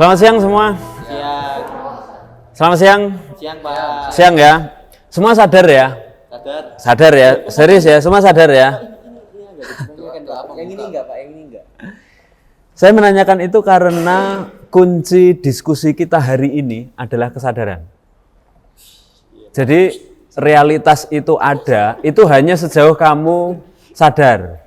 Selamat siang semua. Siang. Selamat siang. Siang, Pak. Siang ya. Semua sadar ya? Sadar. Sadar ya? Serius ya? Semua sadar ya? Yang ini enggak, Pak? Yang ini enggak. Saya menanyakan itu karena kunci diskusi kita hari ini adalah kesadaran. Jadi realitas itu ada, itu hanya sejauh kamu sadar.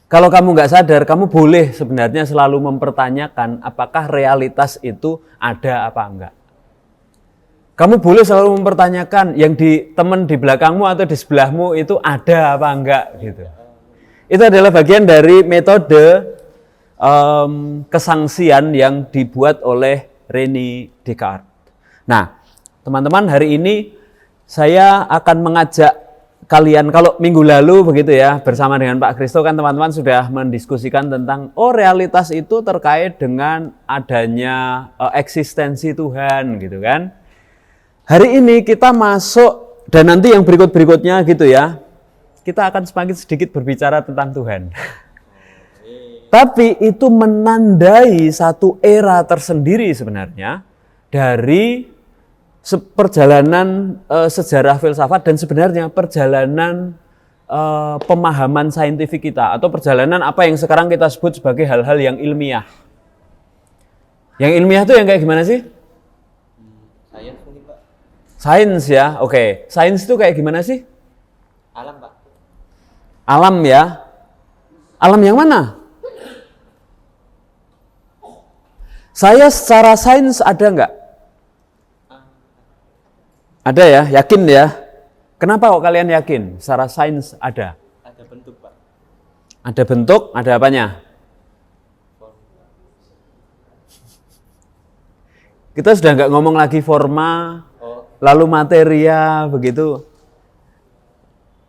Kalau kamu nggak sadar, kamu boleh sebenarnya selalu mempertanyakan apakah realitas itu ada apa enggak. Kamu boleh selalu mempertanyakan yang di teman di belakangmu atau di sebelahmu itu ada apa enggak gitu. Itu adalah bagian dari metode kesangsian yang dibuat oleh René Descartes. Nah, teman-teman, hari ini saya akan mengajak kalian, kalau minggu lalu begitu ya, bersama dengan Pak Kristo kan teman-teman sudah mendiskusikan tentang realitas itu terkait dengan adanya eksistensi Tuhan gitu kan. Hari ini kita masuk, dan nanti yang berikut-berikutnya gitu ya, kita akan semakin sedikit berbicara tentang Tuhan. Tapi itu menandai satu era tersendiri sebenarnya dari perjalanan sejarah filsafat dan sebenarnya perjalanan pemahaman saintifik kita atau perjalanan apa yang sekarang kita sebut sebagai hal-hal yang ilmiah. Yang ilmiah itu yang kayak gimana sih? Sains mungkin, Pak. Sains ya, oke. Sains itu kayak gimana sih? Alam, Pak. Alam ya. Alam yang mana? Saya secara sains ada nggak? Ada ya, yakin ya. Kenapa kok kalian yakin? Secara sains ada. Ada bentuk, Pak. Ada bentuk, ada apanya? Kita sudah nggak ngomong lagi forma, lalu materia, begitu.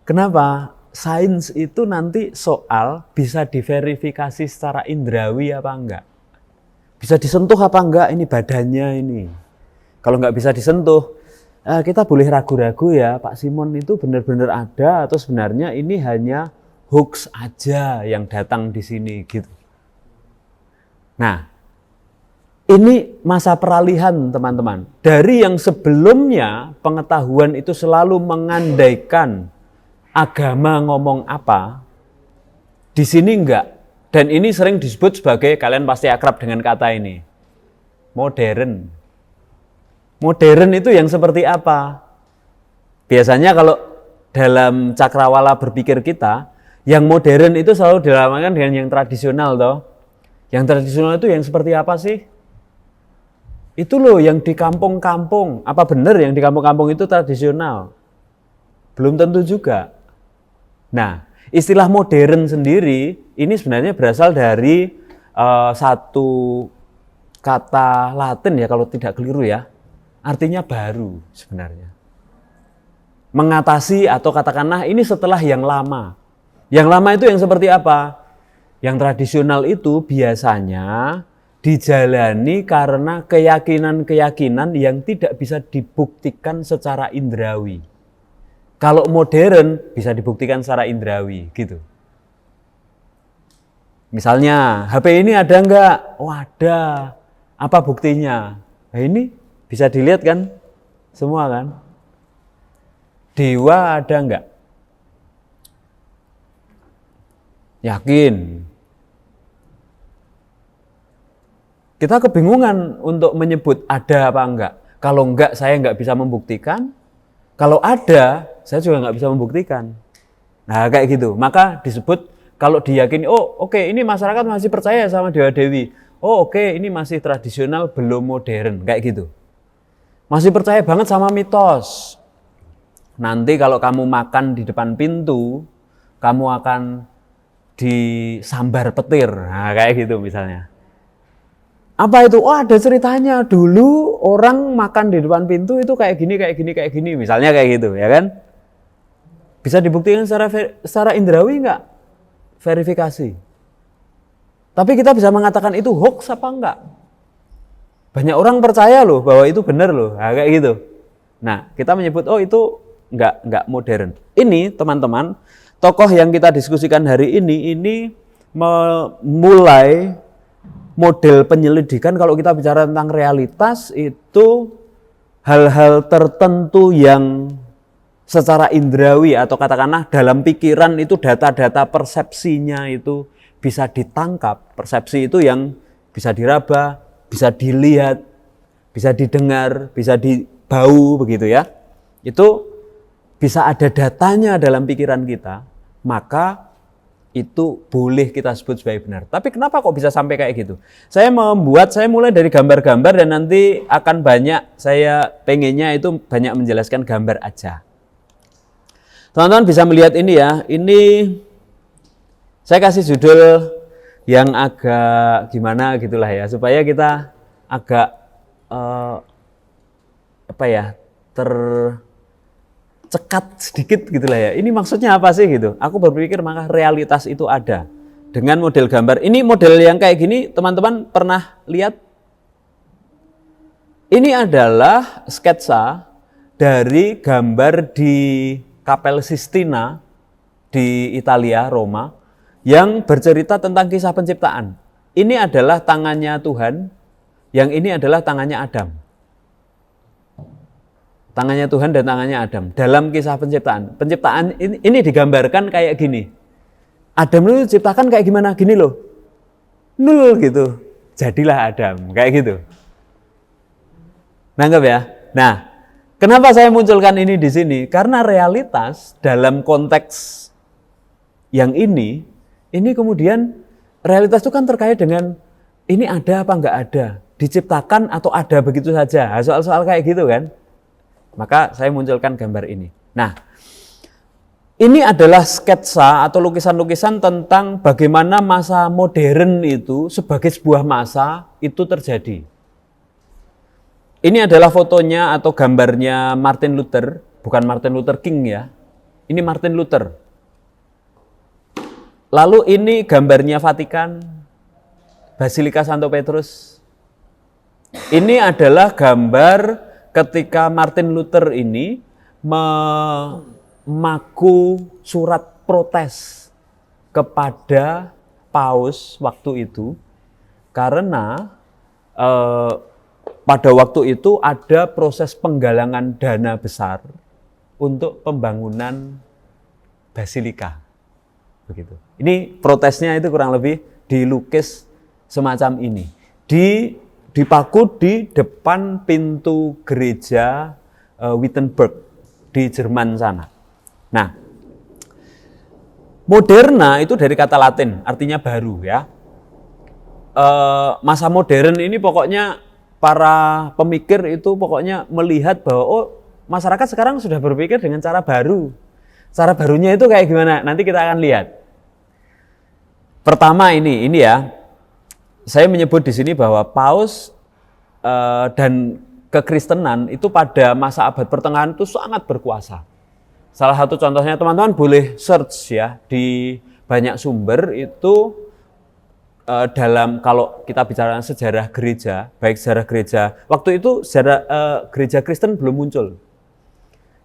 Kenapa? Sains itu nanti soal bisa diverifikasi secara indrawi apa enggak. Bisa disentuh apa enggak ini badannya ini. Kalau nggak bisa disentuh, kita boleh ragu-ragu ya, Pak Simon itu benar-benar ada atau sebenarnya ini hanya hoax aja yang datang di sini gitu. Nah, ini masa peralihan teman-teman. Dari yang sebelumnya pengetahuan itu selalu mengandaikan agama ngomong apa, di sini enggak. Dan ini sering disebut sebagai, kalian pasti akrab dengan kata ini, modern. Modern itu yang seperti apa? Biasanya kalau dalam cakrawala berpikir kita, yang modern itu selalu dilamakan dengan yang tradisional toh. Yang tradisional itu yang seperti apa sih? Itu loh yang di kampung-kampung. Apa benar yang di kampung-kampung itu tradisional? Belum tentu juga. Nah, istilah modern sendiri ini sebenarnya berasal dari satu kata Latin ya kalau tidak keliru ya. Artinya baru sebenarnya. Mengatasi atau katakanlah ini setelah yang lama. Yang lama itu yang seperti apa? Yang tradisional itu biasanya dijalani karena keyakinan-keyakinan yang tidak bisa dibuktikan secara indrawi. Kalau modern bisa dibuktikan secara indrawi gitu. Misalnya HP ini ada enggak? Oh ada. Apa buktinya? Nah ini bisa dilihat kan? Semua kan? Dewa ada enggak? Yakin. Kita kebingungan untuk menyebut ada apa enggak. Kalau enggak saya enggak bisa membuktikan. Kalau ada saya juga enggak bisa membuktikan. Nah kayak gitu. Maka disebut kalau diyakini, oh oke, ini masyarakat masih percaya sama dewa-dewi. Oh oke, ini masih tradisional belum modern. Kayak gitu. Masih percaya banget sama mitos. Nanti kalau kamu makan di depan pintu, kamu akan disambar petir. Nah, kayak gitu misalnya. Apa itu? Oh ada ceritanya. Dulu orang makan di depan pintu itu kayak gini, kayak gini, kayak gini. Misalnya kayak gitu, ya kan? Bisa dibuktikan secara indrawi enggak? Verifikasi. Tapi kita bisa mengatakan itu hoax apa enggak? Banyak orang percaya loh bahwa itu benar loh. Nah, kayak gitu. Nah, kita menyebut oh itu enggak modern. Ini teman-teman, tokoh yang kita diskusikan hari ini mulai model penyelidikan kalau kita bicara tentang realitas itu hal-hal tertentu yang secara indrawi atau katakanlah dalam pikiran itu data-data persepsinya itu bisa ditangkap. Persepsi itu yang bisa diraba, bisa dilihat, bisa didengar, bisa dibau begitu ya. Itu bisa ada datanya dalam pikiran kita, maka itu boleh kita sebut sebagai benar. Tapi kenapa kok bisa sampai kayak gitu? Saya mulai dari gambar-gambar dan nanti akan saya pengennya itu banyak menjelaskan gambar aja. Teman-teman bisa melihat ini ya, ini saya kasih judul yang agak gimana gitulah ya, supaya kita agak tercekat sedikit gitulah ya. Ini maksudnya apa sih gitu? Aku berpikir maka realitas itu ada dengan model gambar. Ini model yang kayak gini teman-teman pernah lihat? Ini adalah sketsa dari gambar di Kapel Sistina di Italia, Roma, yang bercerita tentang kisah penciptaan. Ini adalah tangannya Tuhan, yang ini adalah tangannya Adam. Tangannya Tuhan dan tangannya Adam dalam kisah penciptaan. Penciptaan ini digambarkan kayak gini. Adam itu diciptakan kayak gimana? Gini loh. Nul gitu. Jadilah Adam, kayak gitu. Nangkep ya? Nah, kenapa saya munculkan ini di sini? Karena realitas dalam konteks yang ini kemudian realitas itu kan terkait dengan ini ada apa enggak ada, diciptakan atau ada begitu saja, soal-soal kayak gitu kan. Maka saya munculkan gambar ini. Nah, ini adalah sketsa atau lukisan-lukisan tentang bagaimana masa modern itu sebagai sebuah masa itu terjadi. Ini adalah fotonya atau gambarnya Martin Luther, bukan Martin Luther King ya. Ini Martin Luther. Lalu ini gambarnya Vatikan, Basilika Santo Petrus. Ini adalah gambar ketika Martin Luther ini memaku surat protes kepada Paus waktu itu karena pada waktu itu ada proses penggalangan dana besar untuk pembangunan Basilika. Begitu. Ini protesnya itu kurang lebih dilukis semacam ini. Dipaku di depan pintu gereja Wittenberg di Jerman sana. Nah, moderna itu dari kata Latin, artinya baru ya. Masa modern ini pokoknya para pemikir itu pokoknya melihat bahwa masyarakat sekarang sudah berpikir dengan cara baru. Cara barunya itu kayak gimana? Nanti kita akan lihat. Pertama ini ya. Saya menyebut di sini bahwa Paus dan kekristenan itu pada masa abad pertengahan itu sangat berkuasa. Salah satu contohnya teman-teman boleh search ya di banyak sumber itu dalam kalau kita bicara sejarah gereja, baik sejarah gereja, waktu itu sejarah gereja Kristen belum muncul.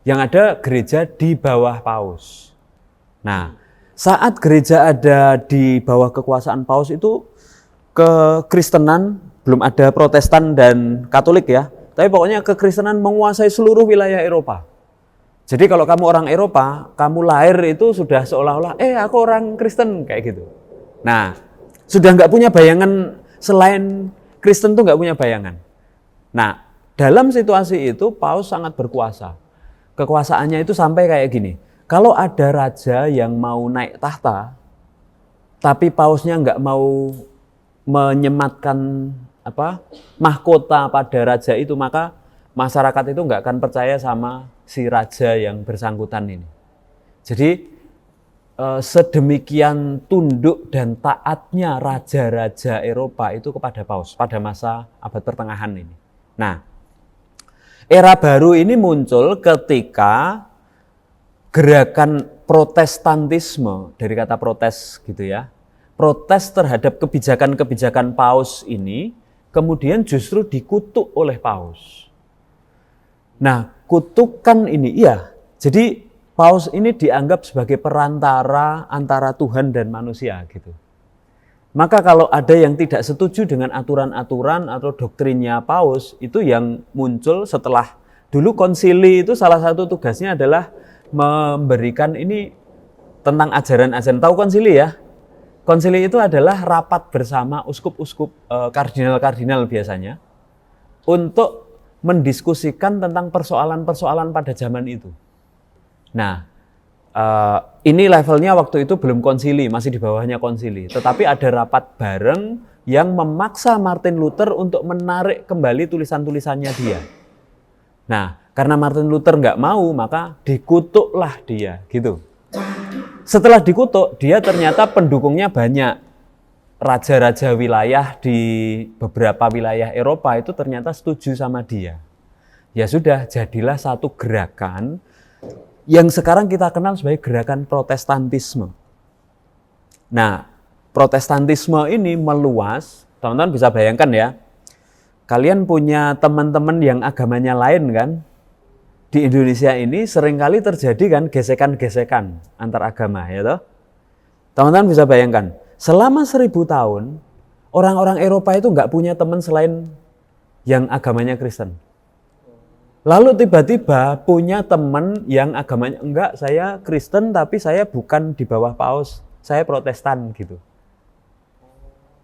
Yang ada gereja di bawah Paus. Nah, saat gereja ada di bawah kekuasaan Paus itu kekristenan, belum ada Protestan dan Katolik ya, tapi pokoknya kekristenan menguasai seluruh wilayah Eropa. Jadi kalau kamu orang Eropa, kamu lahir itu sudah seolah-olah, aku orang Kristen kayak gitu. Nah, sudah nggak punya bayangan selain Kristen tuh nggak punya bayangan. Nah, dalam situasi itu Paus sangat berkuasa. Kekuasaannya itu sampai kayak gini. Kalau ada raja yang mau naik tahta, tapi pausnya nggak mau menyematkan mahkota pada raja itu, maka masyarakat itu nggak akan percaya sama si raja yang bersangkutan ini. Jadi sedemikian tunduk dan taatnya raja-raja Eropa itu kepada paus pada masa abad pertengahan ini. Nah, era baru ini muncul ketika gerakan protestantisme, dari kata protes gitu ya, protes terhadap kebijakan-kebijakan paus ini kemudian justru dikutuk oleh paus. Nah, kutukan ini jadi paus ini dianggap sebagai perantara antara Tuhan dan manusia gitu. Maka kalau ada yang tidak setuju dengan aturan-aturan atau doktrinnya Paus, itu yang muncul setelah dulu konsili itu salah satu tugasnya adalah memberikan ini tentang ajaran-ajaran. Tahu konsili ya? Konsili itu adalah rapat bersama uskup-uskup, kardinal-kardinal biasanya, untuk mendiskusikan tentang persoalan-persoalan pada zaman itu. Nah, ini levelnya waktu itu belum konsili, masih di bawahnya konsili. Tetapi ada rapat bareng yang memaksa Martin Luther untuk menarik kembali tulisan-tulisannya dia. Nah, karena Martin Luther nggak mau, maka dikutuklah dia, gitu. Setelah dikutuk, dia ternyata pendukungnya banyak. Raja-raja wilayah di beberapa wilayah Eropa itu ternyata setuju sama dia. Ya sudah, jadilah satu gerakan yang sekarang kita kenal sebagai gerakan Protestantisme. Nah, Protestantisme ini meluas, teman-teman bisa bayangkan ya, kalian punya teman-teman yang agamanya lain kan? Di Indonesia ini seringkali terjadi kan gesekan-gesekan antar agama, ya toh? Teman-teman bisa bayangkan, selama 1000 tahun, orang-orang Eropa itu nggak punya teman selain yang agamanya Kristen. Lalu tiba-tiba punya teman yang agamanya, enggak, saya Kristen tapi saya bukan di bawah Paus, saya Protestan gitu.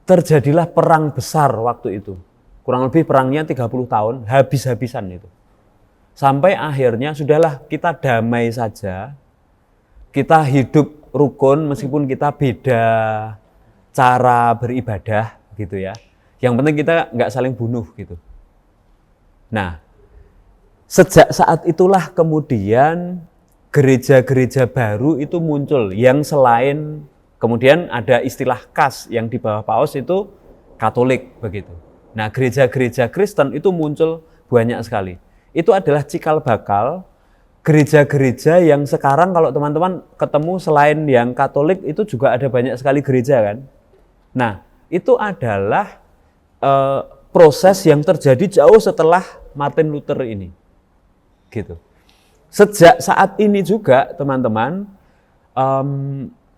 Terjadilah perang besar waktu itu. Kurang lebih perangnya 30 tahun, habis-habisan itu. Sampai akhirnya sudahlah kita damai saja, kita hidup rukun meskipun kita beda cara beribadah gitu ya. Yang penting kita nggak saling bunuh gitu. Nah, sejak saat itulah kemudian gereja-gereja baru itu muncul yang selain kemudian ada istilah kas yang di bawah Paus itu Katolik begitu. Nah, gereja-gereja Kristen itu muncul banyak sekali. Itu adalah cikal bakal gereja-gereja yang sekarang kalau teman-teman ketemu selain yang Katolik itu juga ada banyak sekali gereja kan. Nah, itu adalah proses yang terjadi jauh setelah Martin Luther ini. Gitu. Sejak saat ini juga teman-teman,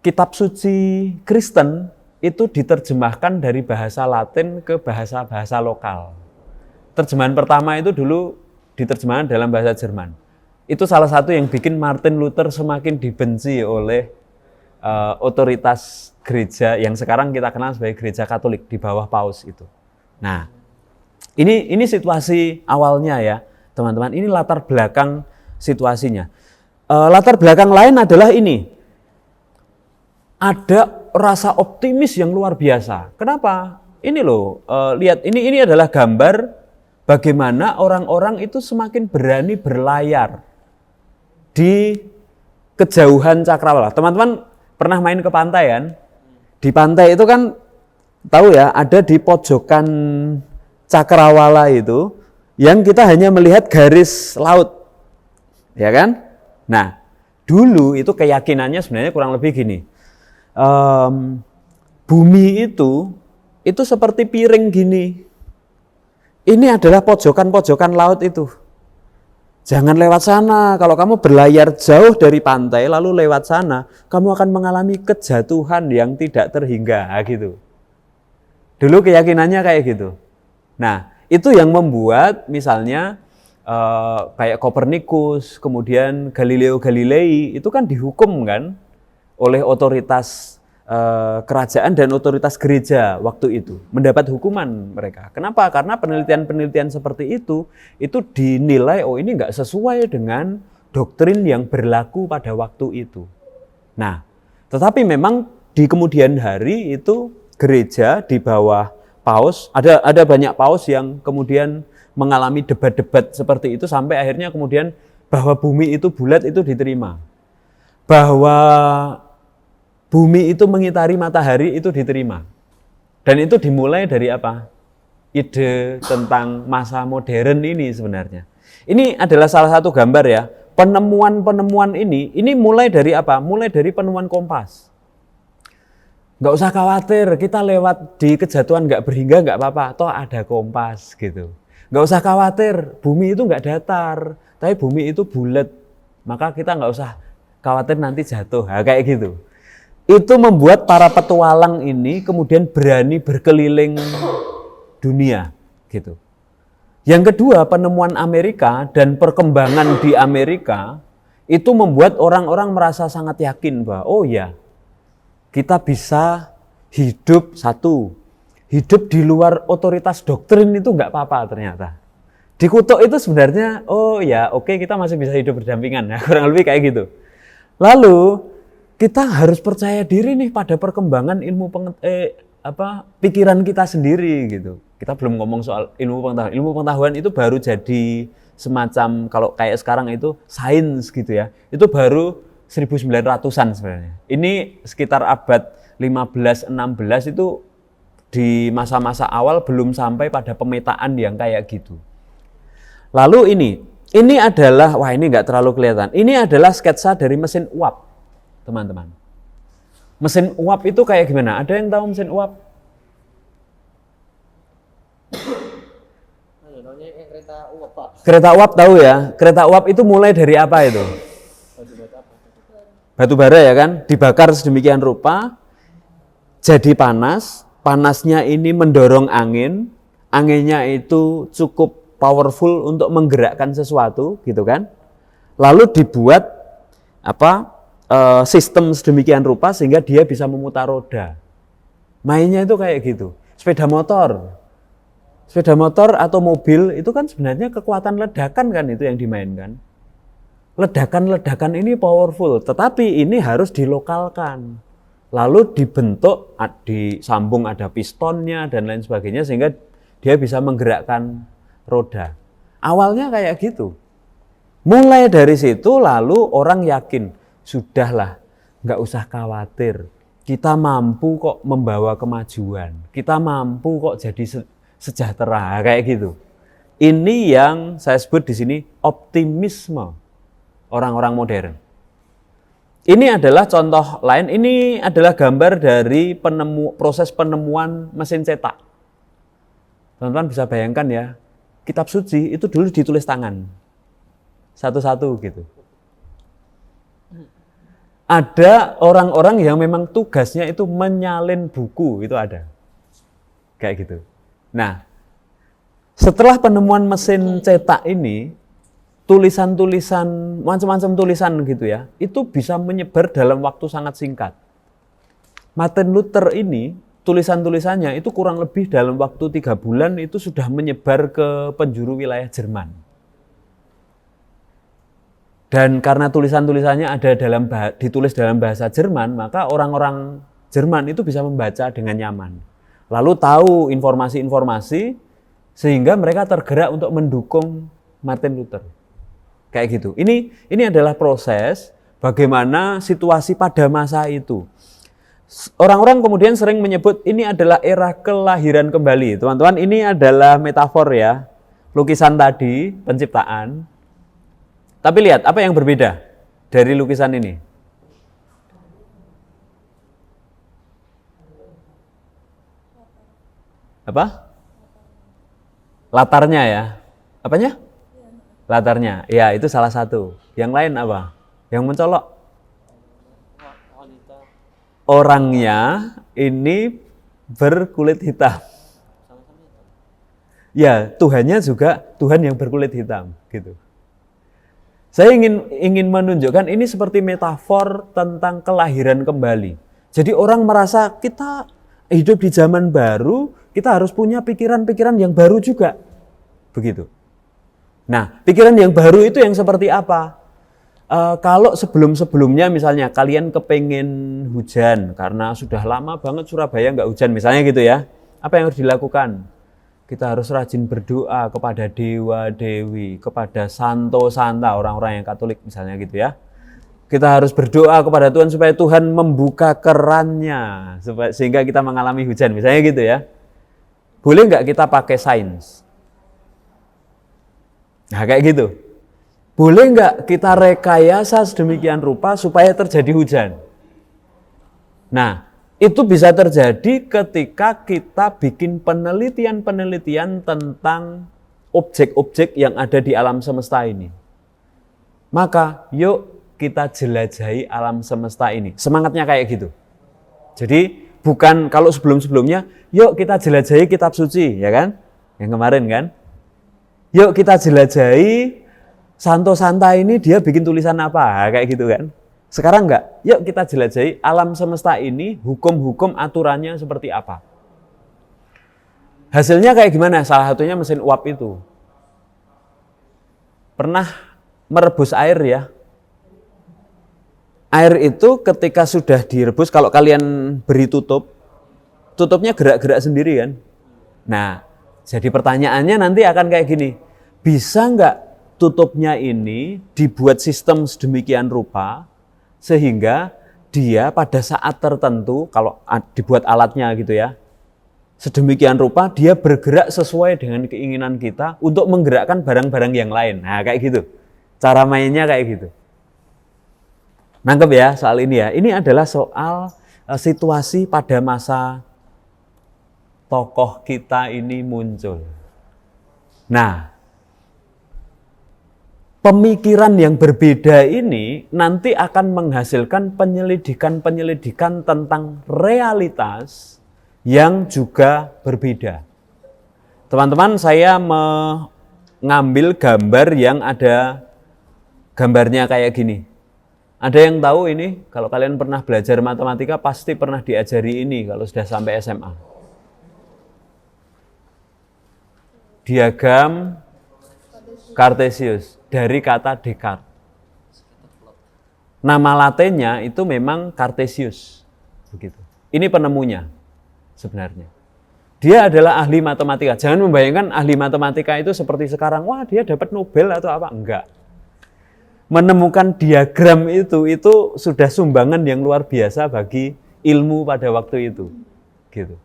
kitab suci Kristen itu diterjemahkan dari bahasa Latin ke bahasa-bahasa lokal. Terjemahan pertama itu dulu diterjemahkan dalam bahasa Jerman. Itu salah satu yang bikin Martin Luther semakin dibenci oleh otoritas gereja yang sekarang kita kenal sebagai gereja Katolik di bawah Paus itu. Nah, ini situasi awalnya ya, teman-teman. Ini latar belakang situasinya. Latar belakang lain adalah ini. Ada rasa optimis yang luar biasa. Kenapa? Ini loh, lihat ini adalah gambar bagaimana orang-orang itu semakin berani berlayar di kejauhan cakrawala. Teman-teman pernah main ke pantai kan? Di pantai itu kan tahu ya, ada di pojokan cakrawala itu yang kita hanya melihat garis laut. Ya kan? Nah, dulu itu keyakinannya sebenarnya kurang lebih gini. Bumi itu seperti piring gini. Ini adalah pojokan-pojokan laut itu. Jangan lewat sana. Kalau kamu berlayar jauh dari pantai lalu lewat sana, kamu akan mengalami kejatuhan yang tidak terhingga gitu. Dulu keyakinannya kayak gitu. Nah, itu yang membuat misalnya kayak Kopernikus, kemudian Galileo Galilei itu kan dihukum kan oleh otoritas kerajaan dan otoritas gereja waktu itu, mendapat hukuman mereka. Kenapa? Karena penelitian-penelitian seperti itu dinilai ini nggak sesuai dengan doktrin yang berlaku pada waktu itu. Nah, tetapi memang di kemudian hari itu gereja di bawah Paus, ada banyak Paus yang kemudian mengalami debat-debat seperti itu sampai akhirnya kemudian bahwa bumi itu bulat itu diterima. Bahwa bumi itu mengitari matahari itu diterima. Dan itu dimulai dari apa? Ide tentang masa modern ini sebenarnya. Ini adalah salah satu gambar ya. Penemuan-penemuan ini mulai dari apa? Mulai dari penemuan kompas. Nggak usah khawatir, kita lewat di kejatuhan nggak berhingga nggak apa-apa. Toh ada kompas gitu. Nggak usah khawatir, bumi itu nggak datar. Tapi bumi itu bulat. Maka kita nggak usah khawatir nanti jatuh. Nah, kayak gitu. itu membuat para petualang ini kemudian berani berkeliling dunia gitu. Yang kedua, penemuan Amerika dan perkembangan di Amerika itu membuat orang-orang merasa sangat yakin bahwa oh ya, kita bisa hidup hidup di luar otoritas doktrin itu nggak apa-apa ternyata. Di Kutuk itu sebenarnya, oh ya oke, kita masih bisa hidup berdampingan, ya, kurang lebih kayak gitu. Lalu kita harus percaya diri nih pada perkembangan pikiran kita sendiri gitu. Kita belum ngomong soal ilmu pengetahuan. Ilmu pengetahuan itu baru jadi semacam kalau kayak sekarang itu sains gitu ya. Itu baru 1900-an sebenarnya. Ini sekitar abad 15-16 itu di masa-masa awal belum sampai pada pemetaan yang kayak gitu. Lalu ini adalah, wah ini nggak terlalu kelihatan. Ini adalah sketsa dari mesin uap, teman-teman. Mesin uap itu kayak gimana? Ada yang tahu mesin uap? Kereta uap, Pak. Kereta uap tahu ya? Kereta uap itu mulai dari apa itu? Batu bara ya kan? Dibakar sedemikian rupa, jadi panas. Panasnya ini mendorong angin. Anginnya itu cukup powerful untuk menggerakkan sesuatu, gitu kan? Lalu dibuat sistem sedemikian rupa sehingga dia bisa memutar roda. Mainnya itu kayak gitu. Sepeda motor atau mobil itu kan sebenarnya kekuatan ledakan kan itu yang dimainkan. Ledakan-ledakan ini powerful, tetapi ini harus dilokalkan. Lalu dibentuk, disambung ada pistonnya dan lain sebagainya sehingga dia bisa menggerakkan roda. Awalnya kayak gitu. Mulai dari situ lalu orang yakin, sudahlah, nggak usah khawatir. Kita mampu kok membawa kemajuan. Kita mampu kok jadi sejahtera kayak gitu. Ini yang saya sebut di sini optimisme orang-orang modern. Ini adalah contoh lain. Ini adalah gambar dari proses penemuan mesin cetak. Teman-teman bisa bayangkan ya. Kitab suci itu dulu ditulis tangan. Satu-satu gitu. Ada orang-orang yang memang tugasnya itu menyalin buku, itu ada. Kayak gitu. Nah, setelah penemuan mesin cetak ini, tulisan-tulisan, macam-macam tulisan gitu ya, itu bisa menyebar dalam waktu sangat singkat. Martin Luther ini, tulisan-tulisannya itu kurang lebih dalam waktu 3 bulan itu sudah menyebar ke penjuru wilayah Jerman. Dan karena tulisan-tulisannya ditulis dalam bahasa Jerman, maka orang-orang Jerman itu bisa membaca dengan nyaman. Lalu tahu informasi-informasi sehingga mereka tergerak untuk mendukung Martin Luther. Kayak gitu. Ini adalah proses bagaimana situasi pada masa itu. Orang-orang kemudian sering menyebut ini adalah era kelahiran kembali. Teman-teman, ini adalah metafor ya. Lukisan tadi, penciptaan. Tapi lihat, apa yang berbeda dari lukisan ini? Apa? Latarnya ya. Apanya? Latarnya. Ya, itu salah satu. Yang lain apa? Yang mencolok? Orangnya ini berkulit hitam. Ya, Tuhannya juga Tuhan yang berkulit hitam, gitu. Saya ingin menunjukkan ini seperti metafor tentang kelahiran kembali. Jadi orang merasa kita hidup di zaman baru, kita harus punya pikiran-pikiran yang baru juga. Begitu. Nah, pikiran yang baru itu yang seperti apa? Kalau sebelum-sebelumnya misalnya kalian kepengen hujan karena sudah lama banget Surabaya nggak hujan misalnya gitu ya. Apa yang harus dilakukan? Kita harus rajin berdoa kepada dewa-dewi, kepada santo-santa, orang-orang yang Katolik misalnya gitu ya. Kita harus berdoa kepada Tuhan supaya Tuhan membuka kerannya sehingga kita mengalami hujan misalnya gitu ya. Boleh nggak kita pakai sains? Nah kayak gitu. Boleh nggak kita rekayasa sedemikian rupa supaya terjadi hujan? Nah, itu bisa terjadi ketika kita bikin penelitian-penelitian tentang objek-objek yang ada di alam semesta ini. Maka yuk kita jelajahi alam semesta ini. Semangatnya kayak gitu. Jadi bukan kalau sebelum-sebelumnya, yuk kita jelajahi kitab suci, ya kan? Yang kemarin kan? Yuk kita jelajahi Santo Santa ini dia bikin tulisan apa, kayak gitu kan? Sekarang enggak, yuk kita jelajahi alam semesta ini, hukum-hukum aturannya seperti apa. Hasilnya kayak gimana? Salah satunya mesin uap itu. Pernah merebus air ya? Air itu ketika sudah direbus, kalau kalian beri tutup, tutupnya gerak-gerak sendiri kan? Nah, jadi pertanyaannya nanti akan kayak gini, bisa nggak tutupnya ini dibuat sistem sedemikian rupa, sehingga dia pada saat tertentu, kalau dibuat alatnya gitu ya, sedemikian rupa dia bergerak sesuai dengan keinginan kita untuk menggerakkan barang-barang yang lain. Nah, kayak gitu. Cara mainnya kayak gitu. Nangkep ya soal ini ya. Ini adalah soal situasi pada masa tokoh kita ini muncul. Nah, pemikiran yang berbeda ini nanti akan menghasilkan penyelidikan-penyelidikan tentang realitas yang juga berbeda. Teman-teman, saya mengambil gambar yang ada gambarnya kayak gini. Ada yang tahu ini? Kalau kalian pernah belajar matematika pasti pernah diajari ini kalau sudah sampai SMA. Diagram Cartesius dari kata Descartes. Nama latinnya itu memang Cartesius. Begitu. Ini penemunya sebenarnya. Dia adalah ahli matematika. Jangan membayangkan ahli matematika itu seperti sekarang, wah dia dapat Nobel atau apa, enggak. Menemukan diagram itu sudah sumbangan yang luar biasa bagi ilmu pada waktu itu. Gitu.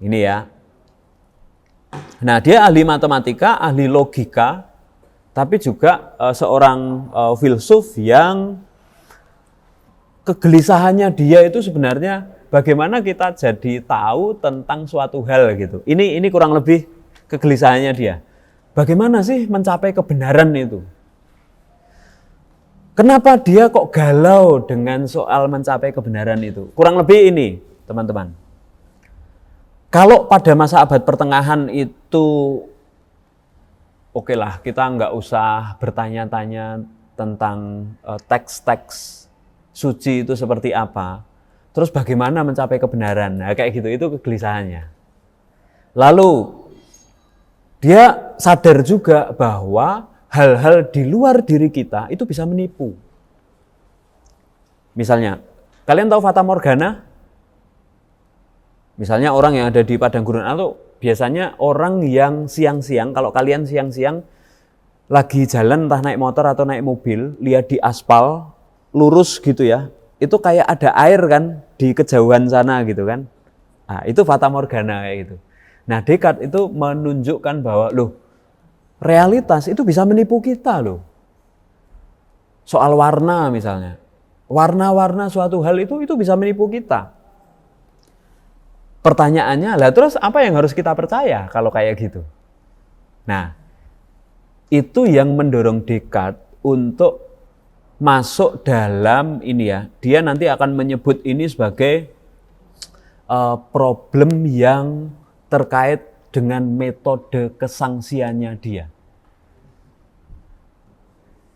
Ini ya. Nah, dia ahli matematika, ahli logika, tapi juga seorang filsuf yang kegelisahannya dia itu sebenarnya bagaimana kita jadi tahu tentang suatu hal gitu. Ini kurang lebih kegelisahannya dia. Bagaimana sih mencapai kebenaran itu? Kenapa dia kok galau dengan soal mencapai kebenaran itu? Kurang lebih ini, teman-teman. Kalau pada masa abad pertengahan itu, oke lah, kita nggak usah bertanya-tanya tentang teks-teks suci itu seperti apa. Terus bagaimana mencapai kebenaran? Nah, kayak gitu, itu kegelisahannya. Lalu, dia sadar juga bahwa hal-hal di luar diri kita itu bisa menipu. Misalnya, kalian tahu Fata Morgana? Misalnya orang yang ada di padang gurun atau biasanya orang yang siang-siang, kalau kalian siang-siang lagi jalan entah naik motor atau naik mobil, lihat di aspal lurus gitu ya, itu kayak ada air kan di kejauhan sana gitu kan. Nah, itu Fata Morgana kayak gitu. Nah, Descartes itu menunjukkan bahwa loh, realitas itu bisa menipu kita loh. Soal warna misalnya. Warna-warna suatu hal itu bisa menipu kita. Pertanyaannya, lah terus apa yang harus kita percaya kalau kayak gitu? Nah, itu yang mendorong Descartes untuk masuk dalam ini ya. Dia nanti akan menyebut ini sebagai problem yang terkait dengan metode kesangsiannya dia.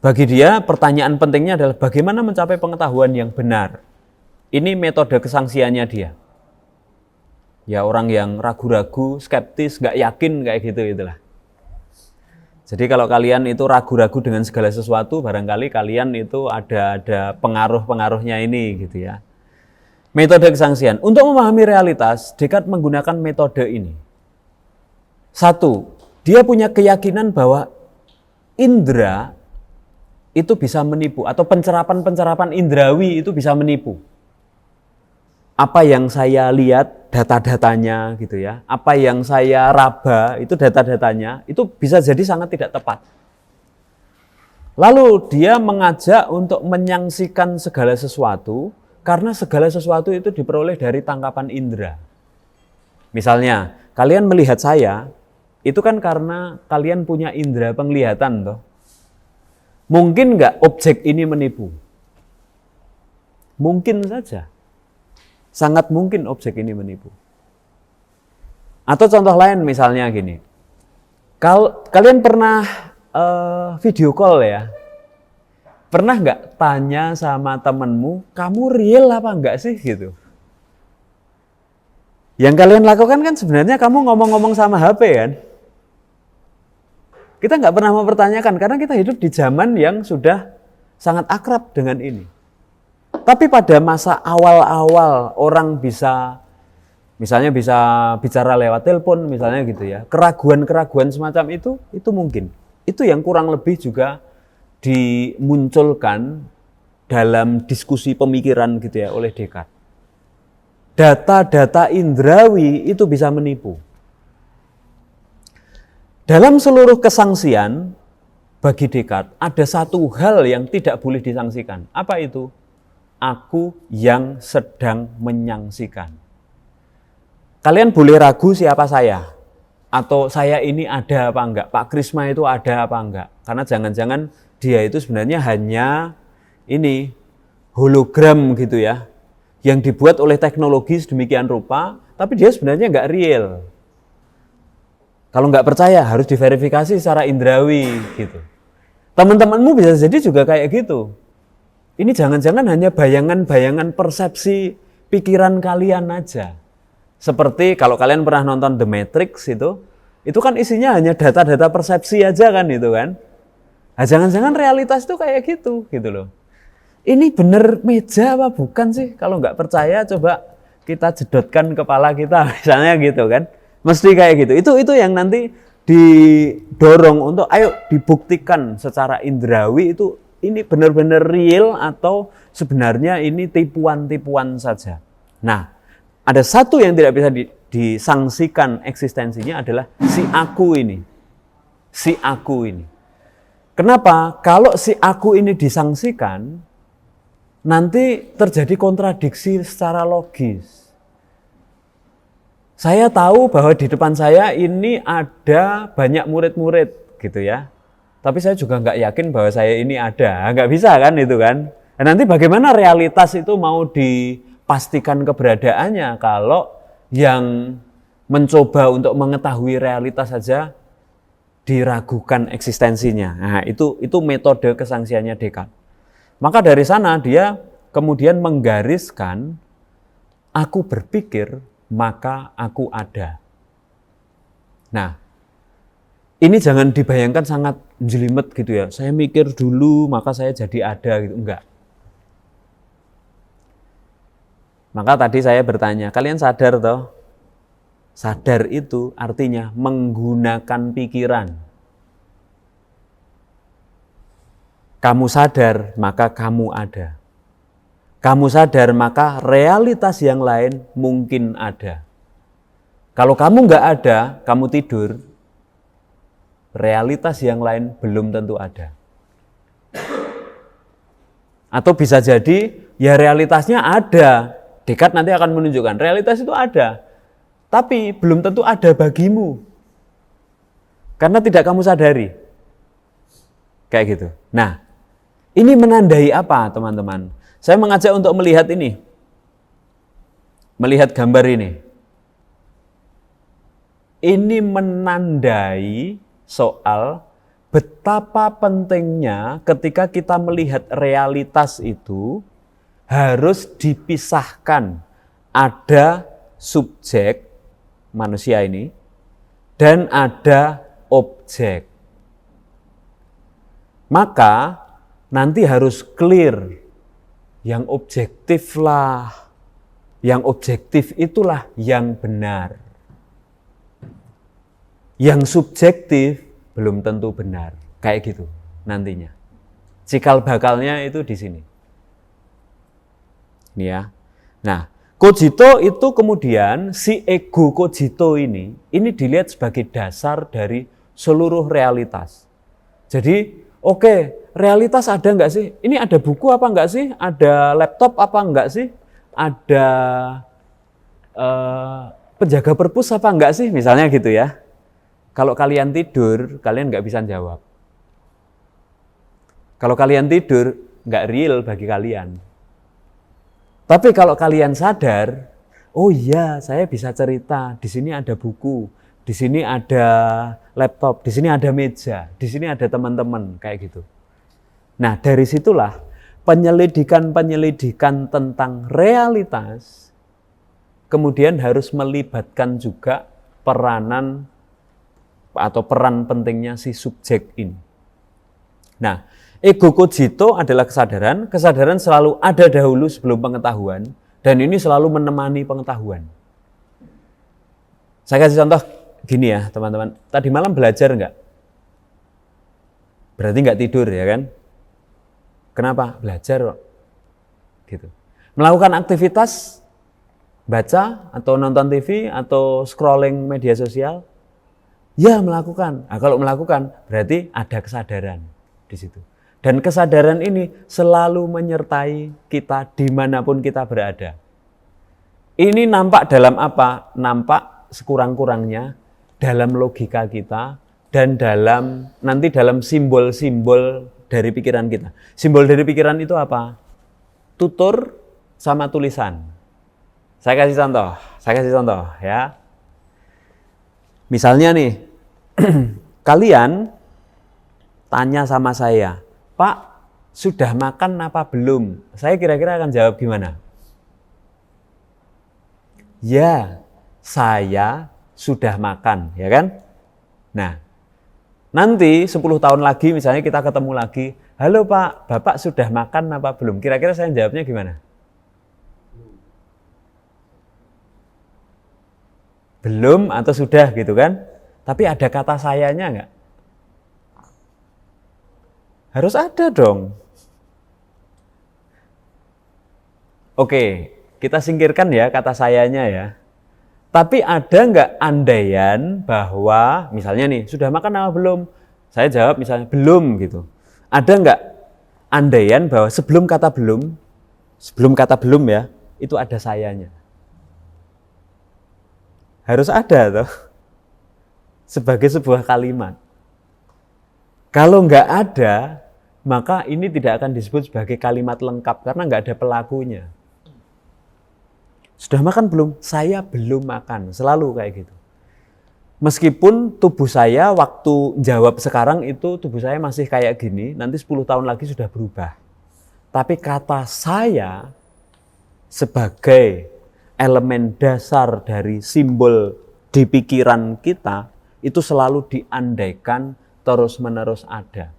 Bagi dia, pertanyaan pentingnya adalah bagaimana mencapai pengetahuan yang benar. Ini metode kesangsiannya dia. Ya orang yang ragu-ragu, skeptis, nggak yakin kayak gitu itulah. Jadi kalau kalian itu ragu-ragu dengan segala sesuatu, barangkali kalian itu ada pengaruh-pengaruhnya ini gitu ya. Metode kesangsian. Untuk memahami realitas, Descartes menggunakan metode ini. Satu, dia punya keyakinan bahwa indera itu bisa menipu atau pencerapan-pencerapan indrawi itu bisa menipu. Apa yang saya lihat data-datanya gitu ya, apa yang saya raba itu data-datanya itu bisa jadi sangat tidak tepat. Lalu dia mengajak untuk menyaksikan segala sesuatu karena segala sesuatu itu diperoleh dari tangkapan indera. Misalnya, kalian melihat saya itu kan karena kalian punya indera penglihatan toh. Mungkin nggak objek ini menipu? Mungkin saja. sangat mungkin objek ini menipu. Atau contoh lain misalnya gini, kalian pernah video call ya? Pernah nggak tanya sama temenmu, kamu real apa enggak sih gitu? Yang kalian lakukan kan sebenarnya kamu ngomong-ngomong sama HP kan? Kita nggak pernah mempertanyakan karena kita hidup di zaman yang sudah sangat akrab dengan ini. Tapi pada masa awal-awal orang misalnya bisa bicara lewat telepon misalnya gitu ya, keraguan-keraguan semacam itu mungkin. Itu yang kurang lebih juga dimunculkan dalam diskusi pemikiran gitu ya oleh Descartes. Data-data indrawi itu bisa menipu. Dalam seluruh kesangsian bagi Descartes ada satu hal yang tidak boleh disangsikan. Apa itu? Aku yang sedang menyangsikan. Kalian boleh ragu siapa saya? Atau saya ini ada apa enggak? Pak Krisma itu ada apa enggak? Karena jangan-jangan dia itu sebenarnya hanya ini hologram gitu ya, yang dibuat oleh teknologi sedemikian rupa, tapi dia sebenarnya enggak real. Kalau enggak percaya harus diverifikasi secara indrawi gitu. Teman-temanmu bisa jadi juga kayak gitu. Ini jangan-jangan hanya bayangan-bayangan persepsi pikiran kalian aja. Seperti kalau kalian pernah nonton The Matrix itu kan isinya hanya data-data persepsi aja kan itu kan. Nah, jangan-jangan realitas itu kayak gitu loh. Ini bener meja apa bukan sih? Kalau nggak percaya coba kita jedotkan kepala kita misalnya gitu kan. Mesti kayak gitu. Itu yang nanti didorong untuk ayo dibuktikan secara indrawi itu ini benar-benar real atau sebenarnya ini tipuan-tipuan saja. Nah, ada satu yang tidak bisa disangsikan eksistensinya adalah si aku ini. Si aku ini. Kenapa? Kalau si aku ini disangsikan, nanti terjadi kontradiksi secara logis. Saya tahu bahwa di depan saya ini ada banyak murid-murid gitu ya. Tapi saya juga nggak yakin bahwa saya ini ada. Nggak bisa kan itu kan. Dan nanti bagaimana realitas itu mau dipastikan keberadaannya kalau yang mencoba untuk mengetahui realitas saja diragukan eksistensinya. Nah, itu metode kesangsiannya Descartes. Maka dari sana dia kemudian menggariskan aku berpikir maka aku ada. Nah, ini jangan dibayangkan sangat jelimet gitu ya. Saya mikir dulu maka saya jadi ada gitu. Enggak. Maka tadi saya bertanya, kalian sadar toh? Sadar itu artinya menggunakan pikiran. Kamu sadar, maka kamu ada. Kamu sadar, maka realitas yang lain mungkin ada. Kalau kamu nggak ada, kamu tidur, realitas yang lain belum tentu ada. Atau bisa jadi, ya realitasnya ada. Descartes nanti akan menunjukkan, realitas itu ada. Tapi belum tentu ada bagimu. Karena tidak kamu sadari. Kayak gitu. Nah, ini menandai apa teman-teman? Saya mengajak untuk melihat ini. Melihat gambar ini. Ini menandai soal betapa pentingnya ketika kita melihat realitas itu harus dipisahkan. Ada subjek manusia ini dan ada objek. Maka nanti harus clear yang objektif lah. Yang objektif itulah yang benar. Yang subjektif belum tentu benar. Kayak gitu nantinya. Cikal bakalnya itu di sini. Ini ya. Nah, cogito itu kemudian si ego cogito ini dilihat sebagai dasar dari seluruh realitas. Jadi, oke, realitas ada nggak sih? Ini ada buku apa nggak sih? Ada laptop apa nggak sih? Ada penjaga perpus apa nggak sih? Misalnya gitu ya. Kalau kalian tidur, kalian nggak bisa jawab. Kalau kalian tidur, nggak real bagi kalian. Tapi kalau kalian sadar, oh iya, saya bisa cerita, di sini ada buku, di sini ada laptop, di sini ada meja, di sini ada teman-teman, kayak gitu. Nah, dari situlah penyelidikan-penyelidikan tentang realitas kemudian harus melibatkan juga peranan atau peran pentingnya si subjek ini. Nah, ego cogito adalah kesadaran. Kesadaran selalu ada dahulu sebelum pengetahuan, dan ini selalu menemani pengetahuan. Saya kasih contoh gini ya, teman-teman. Tadi malam belajar enggak? Berarti enggak tidur ya kan? Kenapa? Belajar kok. Gitu. Melakukan aktivitas, baca atau nonton TV atau scrolling media sosial, ya melakukan. Nah, kalau melakukan berarti ada kesadaran di situ. Dan kesadaran ini selalu menyertai kita dimanapun kita berada. Ini nampak dalam apa? Nampak sekurang-kurangnya dalam logika kita dan nanti dalam simbol-simbol dari pikiran kita. Simbol dari pikiran itu apa? Tutur sama tulisan. Saya kasih contoh ya. Misalnya nih, kalian tanya sama saya, Pak, sudah makan apa belum? Saya kira-kira akan jawab gimana? Ya, saya sudah makan, ya kan? Nah, nanti 10 tahun lagi misalnya kita ketemu lagi, halo Pak, Bapak sudah makan apa belum? Kira-kira saya jawabnya gimana? Belum atau sudah gitu kan? Tapi ada kata sayanya enggak? Harus ada dong. Oke, kita singkirkan ya kata sayanya ya. Tapi ada enggak andaian bahwa misalnya nih, sudah makan apa belum? Saya jawab misalnya belum gitu. Ada enggak andaian bahwa sebelum kata belum ya, itu ada sayanya. Harus ada toh. Sebagai sebuah kalimat. Kalau enggak ada, maka ini tidak akan disebut sebagai kalimat lengkap karena enggak ada pelakunya. Sudah makan belum? Saya belum makan. Selalu kayak gitu. Meskipun tubuh saya waktu jawab sekarang itu tubuh saya masih kayak gini, nanti 10 tahun lagi sudah berubah. Tapi kata saya sebagai elemen dasar dari simbol di pikiran kita itu selalu diandaikan terus-menerus ada.